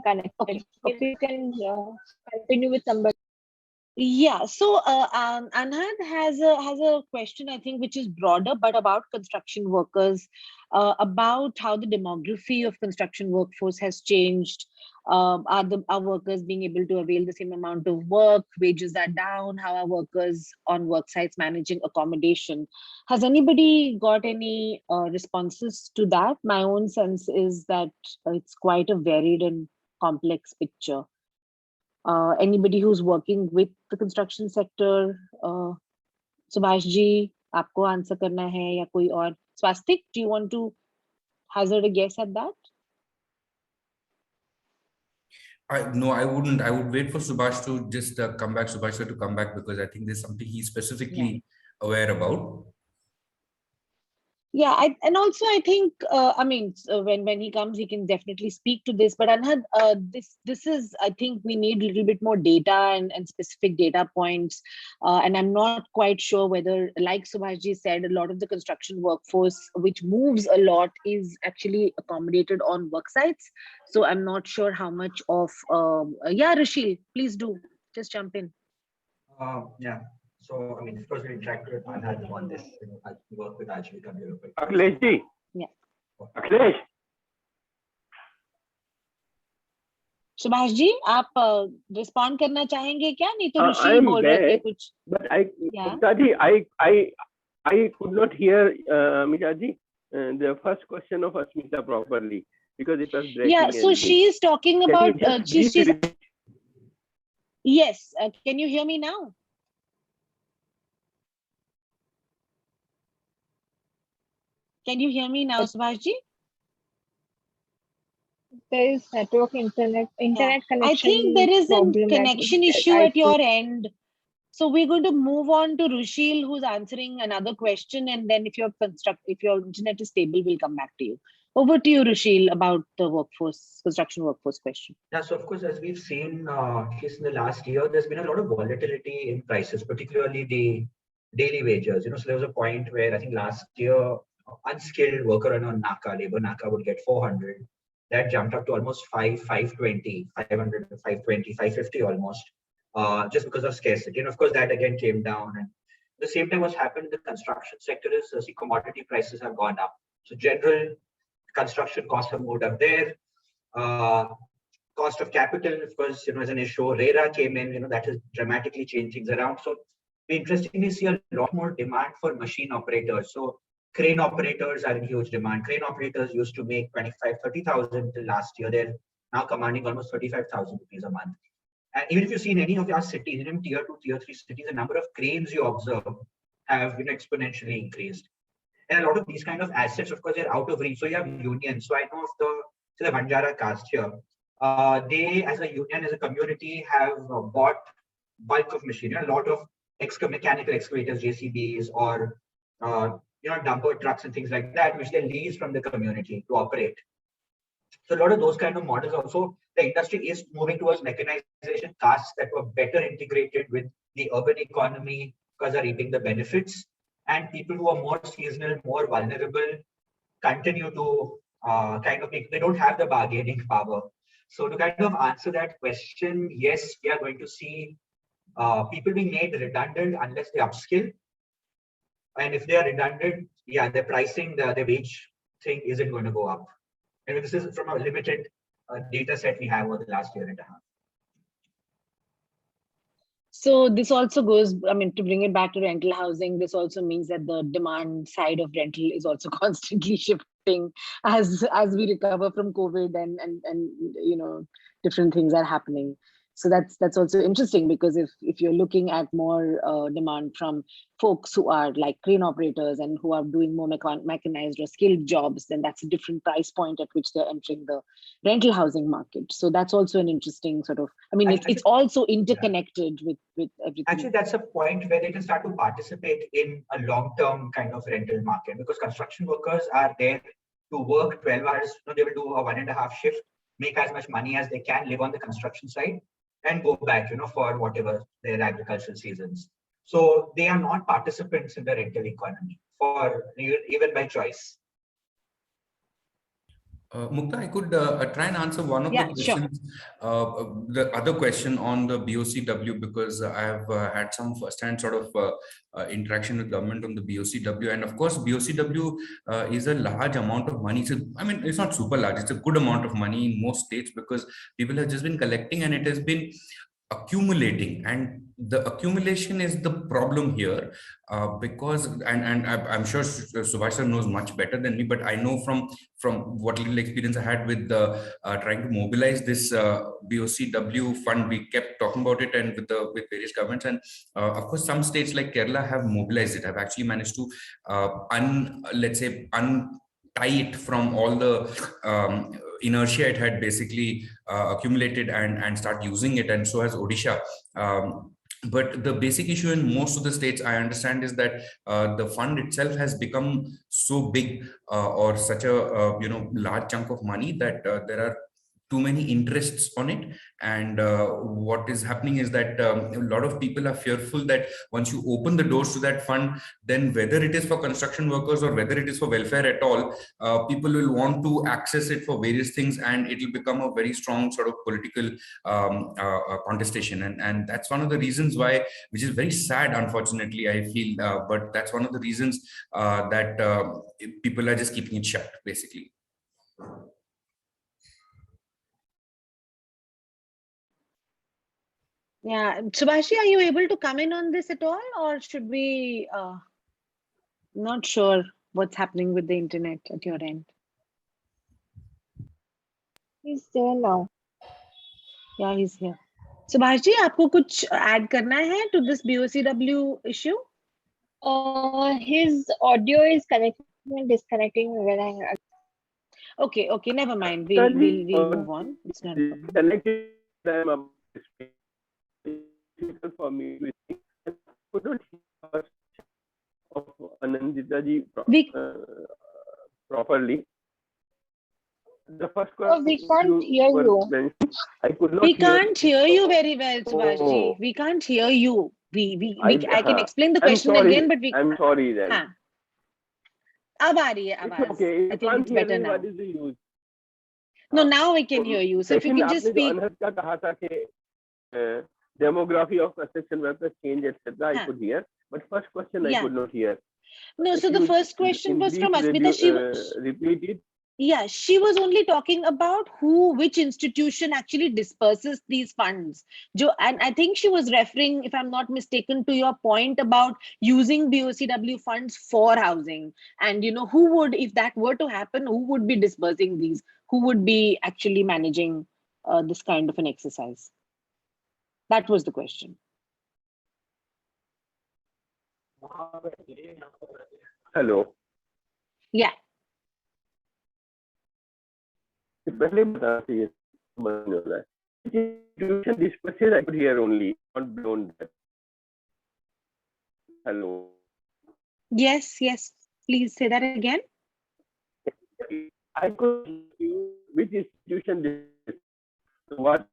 connected. Okay. If you can continue with somebody. Yeah, so Anand has a question, I think, which is broader, but about construction workers, about how the demography of construction workforce has changed. Are workers being able to avail the same amount of work? Wages are down. How are workers on work sites managing accommodation? Has anybody got any responses to that? My own sense is that it's quite a varied and complex picture. Anybody who's working with the construction sector, Subhash ji, आपको answer करना है या कोई और? Swastik, do you want to hazard a guess at that? No, I wouldn't. I would wait for Subhash to just come back, Subhash sir to come back, because I think there's something he's specifically aware about. Yeah, and also I think when he comes, he can definitely speak to this. But Anand, this is, I think we need a little bit more data and specific data points. And I'm not quite sure whether, like Subhashji said, a lot of the construction workforce, which moves a lot, is actually accommodated on work sites. So I'm not sure how much of. Yeah, Rashil, please do just jump in. Yeah. So, I mean, of course, we interacted with Anand on this. I work with Ajivika Developer. Akhilesh ji. Yeah. Akhilesh. Subhash ji, आप respond करना चाहेंगे क्या? नहीं तो ऋषि बोल रहे थे कुछ. But I could not hear Amita ji the first question of Asmita properly because it was breaking. Yeah, so she is talking about. Yes, can you hear me now? Can you hear me now, Subhash ji? There is internet connection. I think there is a connection issue at your end. So we're going to move on to Rushil, who's answering another question, and then if your internet is stable, we'll come back to you. Over to you, Rushil, about the construction workforce question. Yeah, so of course, as we've seen just in the last year, there's been a lot of volatility in prices, particularly the daily wages. So there was a point where I think last year, unskilled worker on NACA, labor NACA would get 400. That jumped up to almost 520, 500, 520, 550 almost, just because of scarcity. And of course, that again came down. And at the same time, what's happened in the construction sector is commodity prices have gone up. So general construction costs have moved up there. Cost of capital, of course, as an issue, RERA came in, that has dramatically changed things around. So we interestingly see a lot more demand for machine operators. So crane operators are in huge demand. Crane operators used to make 25,000, 30,000 till last year. They're now commanding almost 35,000 rupees a month. And even if you see in any of your cities, even tier 2, tier 3 cities, the number of cranes you observe have exponentially increased. And a lot of these kind of assets, of course, they're out of reach. So you have unions. So I know of the Banjara caste here. They, as a union, as a community, have bought bulk of machinery, a lot of mechanical excavators, JCBs, or dumper trucks and things like that, which they lease from the community to operate. So a lot of those kind of models also, the industry is moving towards mechanization, tasks that were better integrated with the urban economy because are reaping the benefits. And people who are more seasonal, more vulnerable, continue to they don't have the bargaining power. So to kind of answer that question, yes, we are going to see people being made redundant unless they upskill. And if they are redundant, yeah, the pricing, the wage thing isn't going to go up. And this is from a limited data set we have over the last year and a half. So this also goes, I mean, to bring it back to rental housing, this also means that the demand side of rental is also constantly shifting as we recover from COVID and different things are happening. So that's also interesting, because if you're looking at more demand from folks who are like crane operators and who are doing more mechanized or skilled jobs, then that's a different price point at which they're entering the rental housing market. So that's also an interesting sort of, I mean, it's also interconnected with everything. Actually, that's a point where they can start to participate in a long-term kind of rental market, because construction workers are there to work 12 hours. They will do a 1.5 shift, make as much money as they can, live on the construction site, and go back, for whatever their agricultural seasons. So they are not participants in the rental economy even by choice. Mukta, I could try and answer one of the questions, sure. The other question on the BOCW, because I've had some first-hand sort of interaction with government on the BOCW. And of course, BOCW is a large amount of money. So, I mean, it's not super large. It's a good amount of money in most states, because people have just been collecting and it has been accumulating, and the accumulation is the problem here, because I'm sure Subhash sir knows much better than me, but I know from what little experience I had with trying to mobilize this BOCW fund. We kept talking about it and with various governments, and of course some states like Kerala have mobilized it, have actually managed to untie it from all the inertia it had basically accumulated and start using it, and so has Odisha. But the basic issue in most of the states, I understand, is that the fund itself has become so big or such a large chunk of money that there are too many interests on it. And what is happening is that a lot of people are fearful that once you open the doors to that fund, then whether it is for construction workers or whether it is for welfare at all, people will want to access it for various things, and it will become a very strong sort of political contestation. And that's one of the reasons why, which is very sad, unfortunately, I feel, but that's one of the reasons that people are just keeping it shut, basically. Yeah, Subhashi, are you able to come in on this at all, or should we? Not sure what's happening with the internet at your end. He's there now. Yeah, he's here. Subhashi, आपको कुछ add करना है to this BOCW issue? His audio is connecting and disconnecting when I. Okay, never mind. We'll move on. It's not a problem. Difficult for me to think. I couldn't hear of Anandita ji properly. The first question. We can't hear you. I could not. We can't hear you very well, Subhashi. We can't hear you. I can explain the question again, but I'm sorry then. अब आ रही है आवाज. Okay. I think it's better now. What is the use? No, now we can hear you. So if you can just speak. का कहा था कि demography of construction workers change, etc. I could hear, but first question I could not hear. No, so the first question was from Asmita. She repeated. Yeah, she was only talking about which institution actually disperses these funds. And I think she was referring, if I'm not mistaken, to your point about using BOCW funds for housing. And, who would, if that were to happen, who would be dispersing these? Who would be actually managing this kind of an exercise? That was the question. Hello. Yeah. पहले बताना चाहिए बनने वाला है. Institution this purchase I could hear only, not beyond that. Hello. Yes, yes. Please say that again. I could hear which institution this, what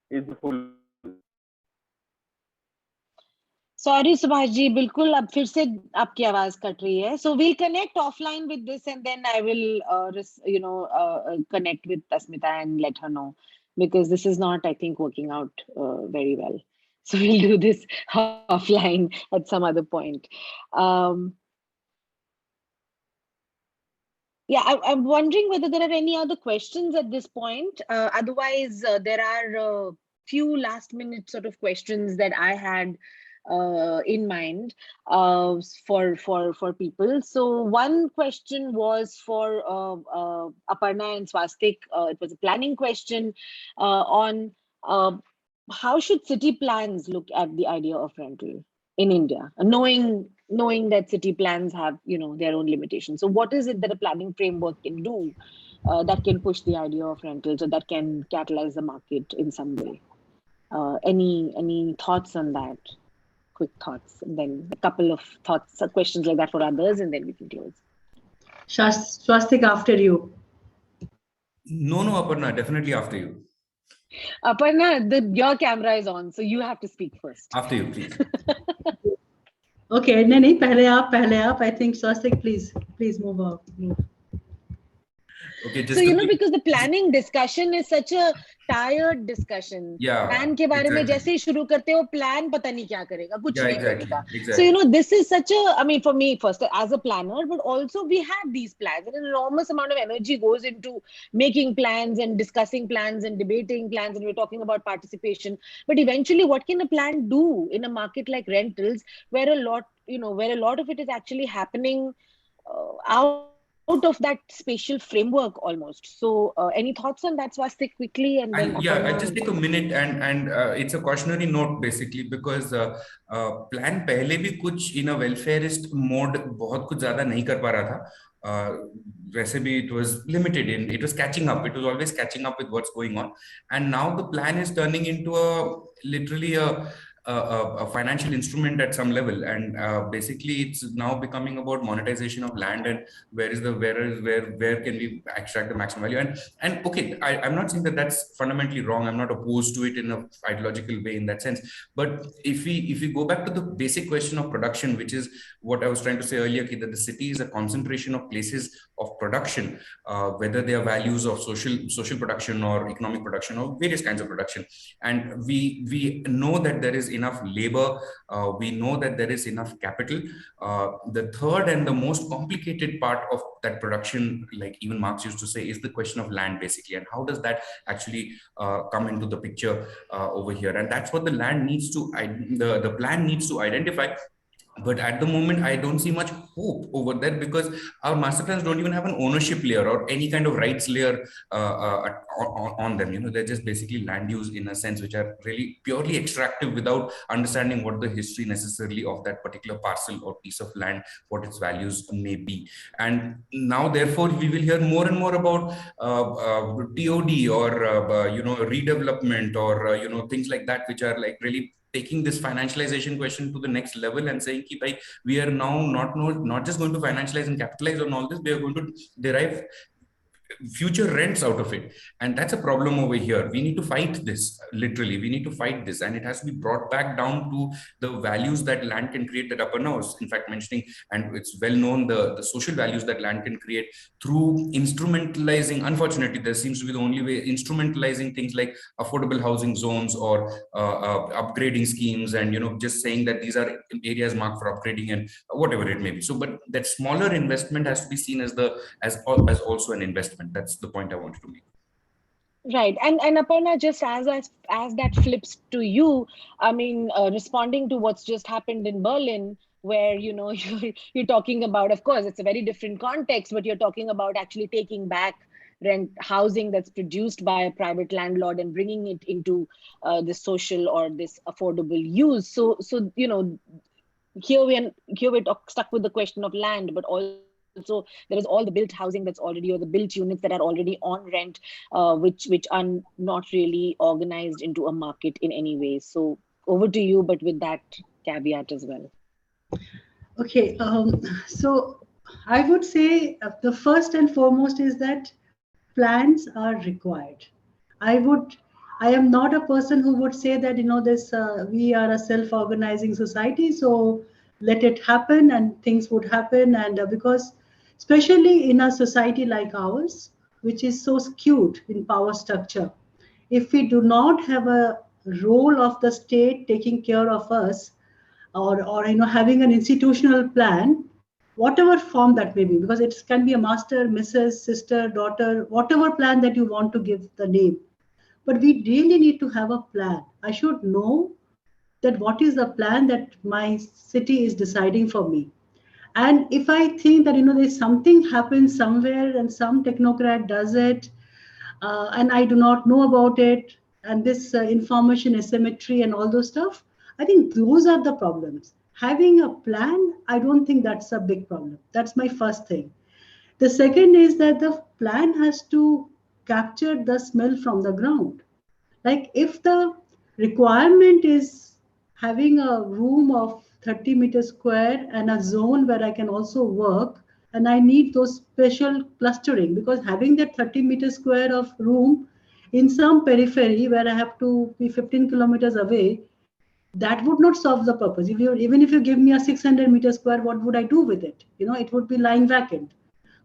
is the full. Sorry, Subhash ji, बिल्कुल अब फिर से आपकी आवाज कट रही है. So we'll connect offline with this, and then I will, connect with Tasmita and let her know, because this is not, I think, working out very well. So we'll do this offline at some other point. Yeah, I'm wondering whether there are any other questions at this point. Otherwise, there are a few last minute sort of questions that I had in mind for people. So one question was for Aparna and Swastik. It was a planning question on how should city plans look at the idea of rental in India, knowing that city plans have, their own limitations. So what is it that a planning framework can do that can push the idea of rentals, or that can catalyze the market in some way? Any thoughts on that? Quick thoughts, and then a couple of thoughts, questions like that for others, and then we can close. Swastik, after you. No, Aparna, definitely after you. Aparna, your camera is on, so you have to speak first. After you, please. Okay, नहीं, पहले आप. I think Swastik, please move on. Okay, so because the planning discussion is such a tired discussion. Yeah, plan के बारे में exactly. जैसे ही शुरू करते हो, plan पता नहीं क्या करेगा, कुछ नहीं करेगा. Exactly. So this is such a, I mean, for me first as a planner, but also we have these plans, and an enormous amount of energy goes into making plans and discussing plans and debating plans, and we're talking about participation. But eventually, what can a plan do in a market like rentals, where a lot of it is actually happening out of that spatial framework almost. So any thoughts on that, Swastik, quickly? And then I'll just take a minute, and it's a cautionary note basically, because plan पहले भी कुछ in a welfareist mode बहुत कुछ ज़्यादा नहीं कर पा रहा था. वैसे भी it was limited in, it was catching up, it was always catching up with what's going on, and now the plan is turning into literally a financial instrument at some level, and basically it's now becoming about monetization of land, and where can we extract the maximum value, and okay, I'm not saying that that's fundamentally wrong. I'm not opposed to it in a ideological way in that sense, but if we go back to the basic question of production, which is what I was trying to say earlier, that the city is a concentration of places of production, whether they are values of social production or economic production or various kinds of production, and we know that there is enough labor, we know that there is enough capital. The third and the most complicated part of that production, like even Marx used to say, is the question of land basically, and how does that actually come into the picture over here, and that's what the land needs to, the plan needs to identify. But at the moment, I don't see much hope over there, because our master plans don't even have an ownership layer or any kind of rights layer on them. They're just basically land use in a sense, which are really purely extractive without understanding what the history necessarily of that particular parcel or piece of land, what its values may be. And now, therefore, we will hear more and more about TOD or redevelopment or things like that, which are like really taking this financialization question to the next level and saying, we are now not just going to financialize and capitalize on all this, we are going to derive future rents out of it, and that's a problem over here. We need to fight this, literally. We need to fight this, and it has to be brought back down to the values that land can create, that Aparna was in fact mentioning, and it's well known, the social values that land can create through instrumentalizing. Unfortunately, there seems to be the only way, instrumentalizing things like affordable housing zones or upgrading schemes, and just saying that these are areas marked for upgrading and whatever it may be. So, but that smaller investment has to be seen as also an investment. That's the point I wanted to make. Right, and Aparna, just as that flips to you, I mean, responding to what's just happened in Berlin, where you're talking about, of course, it's a very different context, but you're talking about actually taking back rent housing that's produced by a private landlord and bringing it into this social or this affordable use. So here we're stuck with the question of land, but also also there is all the built housing that's already, or the built units that are already on rent, which are not really organized into a market in any way. So over to you, but with that caveat as well. Okay, so I would say the first and foremost is that plans are required. I am not a person who would say that, this, we are a self-organizing society, so let it happen and things would happen. And because especially in a society like ours, which is so skewed in power structure, if we do not have a role of the state taking care of us, or having an institutional plan, whatever form that may be, because it can be a master, Mrs., sister, daughter, whatever plan that you want to give the name, but we really need to have a plan. I should know that what is the plan that my city is deciding for me. And if I think that there's something happens somewhere and some technocrat does it, and I do not know about it, and this information asymmetry and all those stuff, I think those are the problems. Having a plan, I don't think that's a big problem. That's my first thing. The second is that the plan has to capture the smell from the ground. Like if the requirement is having a room of 30 meters square and a zone where I can also work, and I need those special clustering, because having that 30 meters square of room in some periphery where I have to be 15 kilometers away, that would not solve the purpose. Even if you give me a 600 meters square, what would I do with it? It would be lying vacant.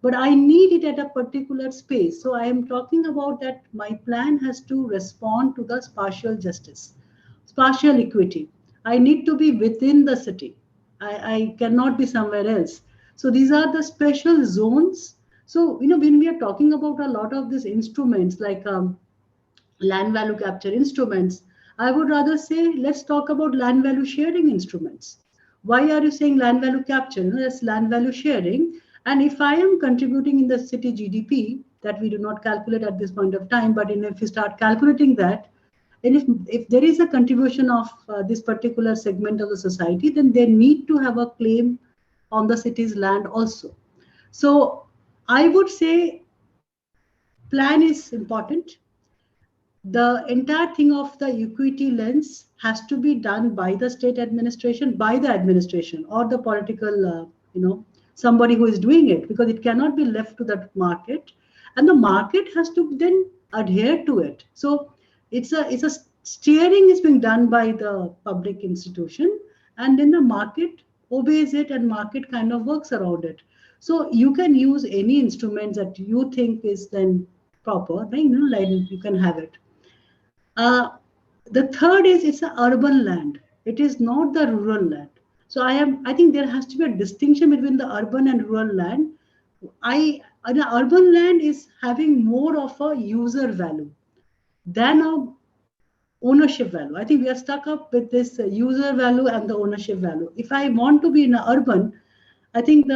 But I need it at a particular space. So I am talking about that my plan has to respond to the spatial justice, spatial equity. I need to be within the city. I cannot be somewhere else. So these are the special zones. So, when we are talking about a lot of these instruments like land value capture instruments, I would rather say, let's talk about land value sharing instruments. Why are you saying land value capture? That's land value sharing. And if I am contributing in the city GDP, that we do not calculate at this point of time, but if we start calculating that, and if there is a contribution of this particular segment of the society, then they need to have a claim on the city's land also. So I would say plan is important. The entire thing of the equity lens has to be done by the state administration, by the administration, or the political, somebody who is doing it, because it cannot be left to the market, and the market has to then adhere to it. So it's a steering is being done by the public institution, and then the market obeys it, and market kind of works around it. So you can use any instruments that you think is then proper, right? Like you can have it. The third is it's an urban land. It is not the rural land. So I think there has to be a distinction between the urban and rural land. The urban land is having more of a user value than a ownership value. I think we are stuck up with this user value and the ownership value. If I want to be in an urban, I think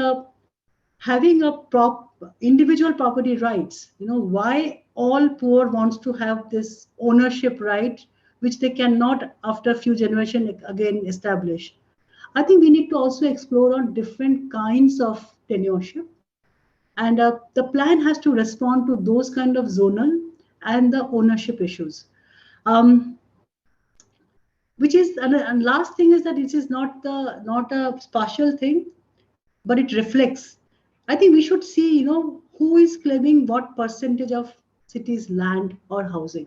having a individual property rights, why all poor wants to have this ownership right, which they cannot after a few generations again establish. I think we need to also explore on different kinds of tenureship, and the plan has to respond to those kind of zonal and the ownership issues. Which is, and last thing is that it is not a spatial thing, but it reflects. I think we should see, who is claiming what percentage of cities' land or housing.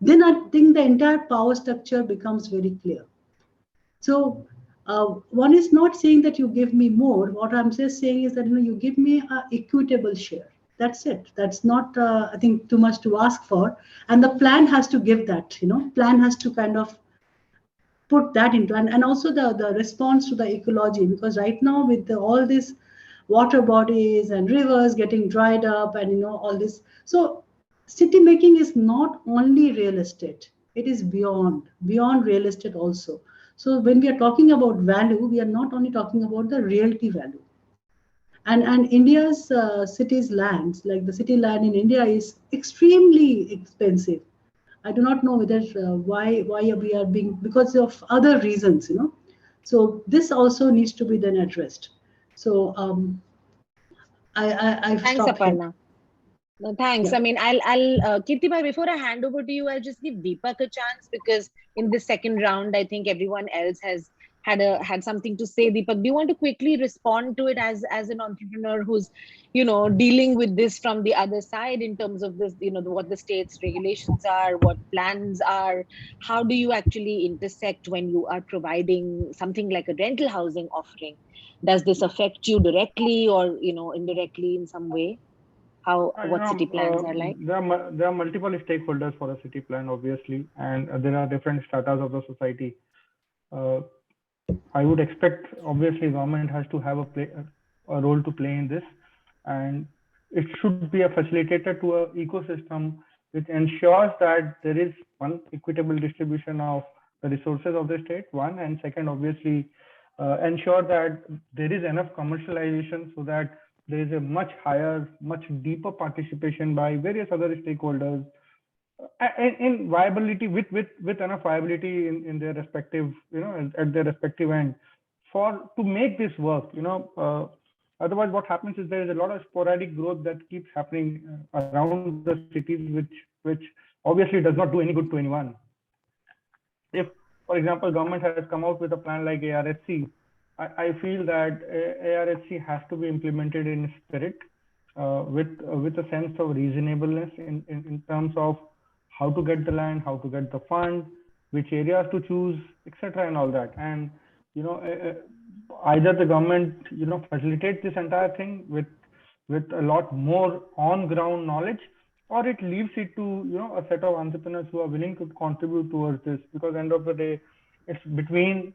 Then I think the entire power structure becomes very clear. So one is not saying that you give me more. What I'm just saying is that you give me an equitable share. That's it. That's not, I think, too much to ask for. And the plan has to give that. Plan has to kind of put that into, and also the response to the ecology, because right now with all these water bodies and rivers getting dried up and all this, so city making is not only real estate, it is beyond real estate also. So when we are talking about value, we are not only talking about the realty value, and India's cities lands, like the city land in India is extremely expensive. I do not know whether why we are being, because of other reasons, So this also needs to be then addressed. So I've Thanks, stopped here. Aparna. No, thanks. Yeah. I mean, I'll Kirti bhai, before I hand over to you, I'll just give Deepak a chance, because in this second round, I think everyone else has had something to say. Deepak, do you want to quickly respond to it as an entrepreneur who's, dealing with this from the other side in terms of this, what the state's regulations are, what plans are? How do you actually intersect when you are providing something like a rental housing offering? Does this affect you directly or, indirectly in some way? What city plans are like? There are multiple stakeholders for a city plan, obviously, and there are different stratas of the society. I would expect, obviously, government has to have a role to play in this, and it should be a facilitator to an ecosystem which ensures that there is one equitable distribution of the resources of the state, one, and second, obviously, ensure that there is enough commercialization so that there is a much higher, much deeper participation by various other stakeholders in viability, with enough viability in their respective, at their respective end, to make this work. Otherwise, what happens is there is a lot of sporadic growth that keeps happening around the cities, which obviously does not do any good to anyone. If, for example, government has come out with a plan like ARSC, I feel that ARSC has to be implemented in spirit, with a sense of reasonableness in terms of how to get the land, how to get the fund, which areas to choose, etc., and all that. And either the government facilitates this entire thing with a lot more on ground knowledge, or it leaves it to a set of entrepreneurs who are willing to contribute towards this, because end of the day, it's between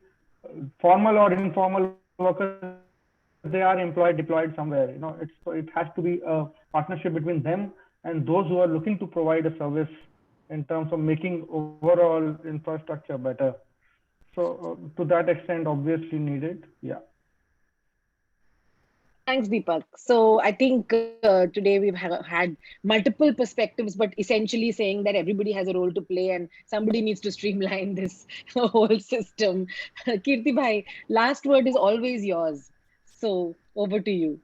formal or informal workers. They are deployed somewhere. It has to be a partnership between them and those who are looking to provide a service in terms of making overall infrastructure better. So to that extent, obviously needed. Yeah. Thanks, Deepak. So I think today we've had multiple perspectives, but essentially saying that everybody has a role to play and somebody needs to streamline this whole system. Kirti bhai, last word is always yours. So over to you.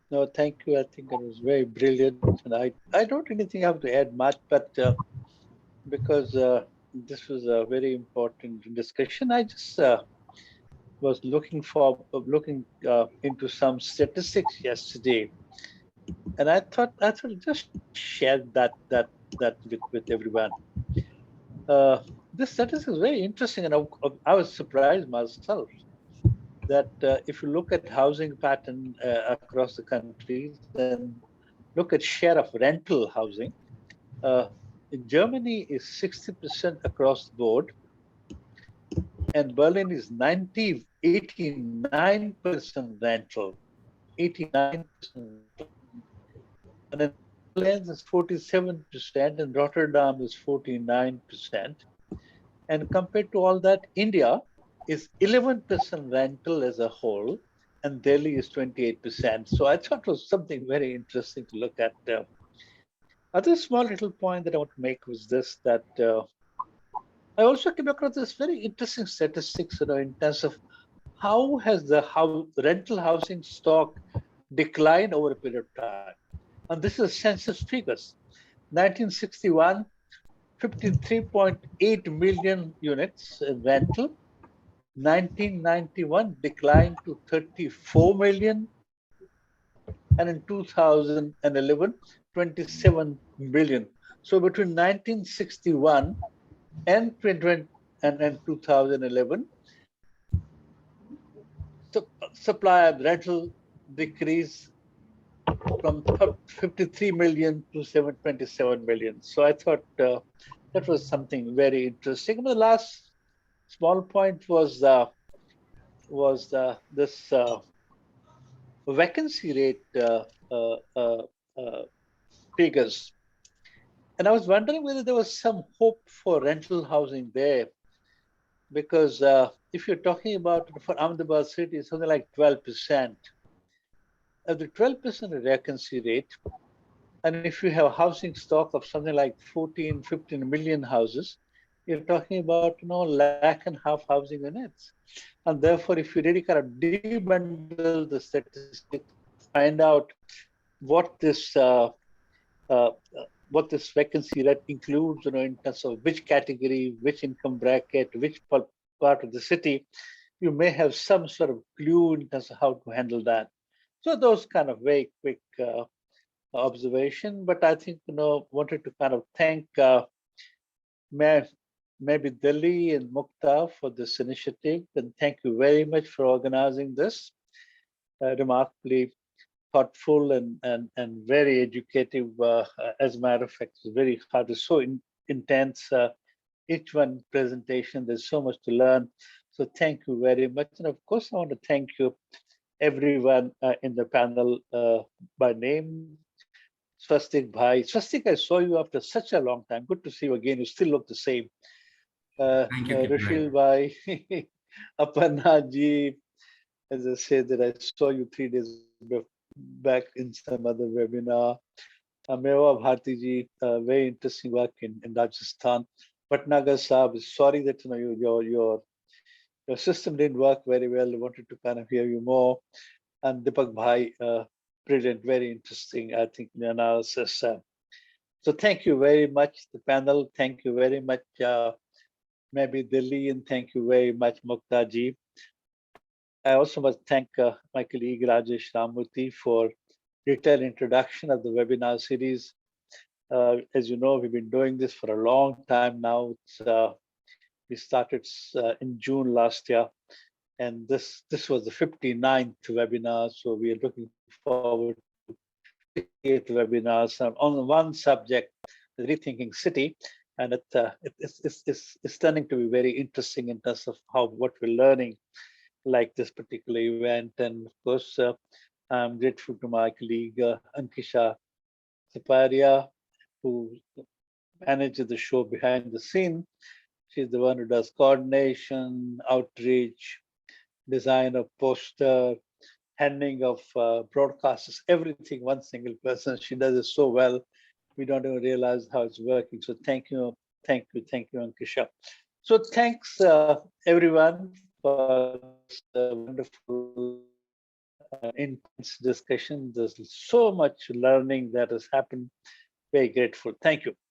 No, thank you. I think it was very brilliant. And I don't really think I have to add much, but because this was a very important discussion, I just was looking into some statistics yesterday, and I thought just share that with everyone. This statistic is very interesting, and I was surprised myself that if you look at housing pattern across the country, then look at share of rental housing. In Germany is 60% across the board, and Berlin is 89% rental, 89%. And then Netherlands is 47%, and Rotterdam is 49%. And compared to all that, India is 11% rental as a whole, and Delhi is 28%. So I thought it was something very interesting to look at. Other small little point that I want to make was this, that I also came across this very interesting statistics, in terms of how has the rental housing stock declined over a period of time. And this is census figures. 1961, 53.8 million units in rental. 1991 declined to 34 million. And in 2011, 27 million. So between 1961 and 2011, supply of rental decreased from 53 million to 27 million. So I thought that was something very interesting. And the last small point was this vacancy rate figures. And I was wondering whether there was some hope for rental housing there, because if you're talking about, for Ahmedabad city, something like 12%. Of the 12% vacancy rate, and if you have a housing stock of something like 15 million houses, you're talking about 1.5 lakh housing units. And therefore, if you really kind of debundle the statistics, find out what this vacancy rate includes, in terms of which category, which income bracket, which part of the city, you may have some sort of clue in terms of how to handle that. So those kind of very quick observation, but I think, wanted to kind of thank maybe Delhi and Mukta for this initiative, and thank you very much for organizing this. Remarkably thoughtful and very educative. As a matter of fact, it's very hard. It's so intense. Each one presentation, there's so much to learn. So thank you very much. And of course, I want to thank you, everyone in the panel by name. Swastik Bhai. Swastik, I saw you after such a long time. Good to see you again. You still look the same. Thank you, Rashil Bhai, Aparna ji, as I said that I saw you 3 days back in some other webinar. Mewa Bharti ji, very interesting work in Rajasthan. Patnagar Saab, sorry that your system didn't work very well. I wanted to kind of hear you more. And Deepak Bhai, brilliant, very interesting, I think, the analysis. So thank you very much, the panel. Thank you very much, maybe Delhi, and thank you very much, Mukta ji. I also must thank my colleague Rajesh Ramurthy for detailed introduction of the webinar series. As you know, we've been doing this for a long time now. We started in June last year, and this was the 59th webinar. So we are looking forward to 58 webinars on one subject, the Rethinking City, and it's turning to be very interesting in terms of what we're learning, like this particular event. And of course, I'm grateful to my colleague Ankisha Saparia, who manages the show behind the scene. She's the one who does coordination, outreach, design of poster, handling of broadcasters, everything, one single person. She does it so well, we don't even realize how it's working. So thank you, Ankisha. So thanks everyone for this wonderful intense discussion. There's so much learning that has happened. Very grateful. Thank you.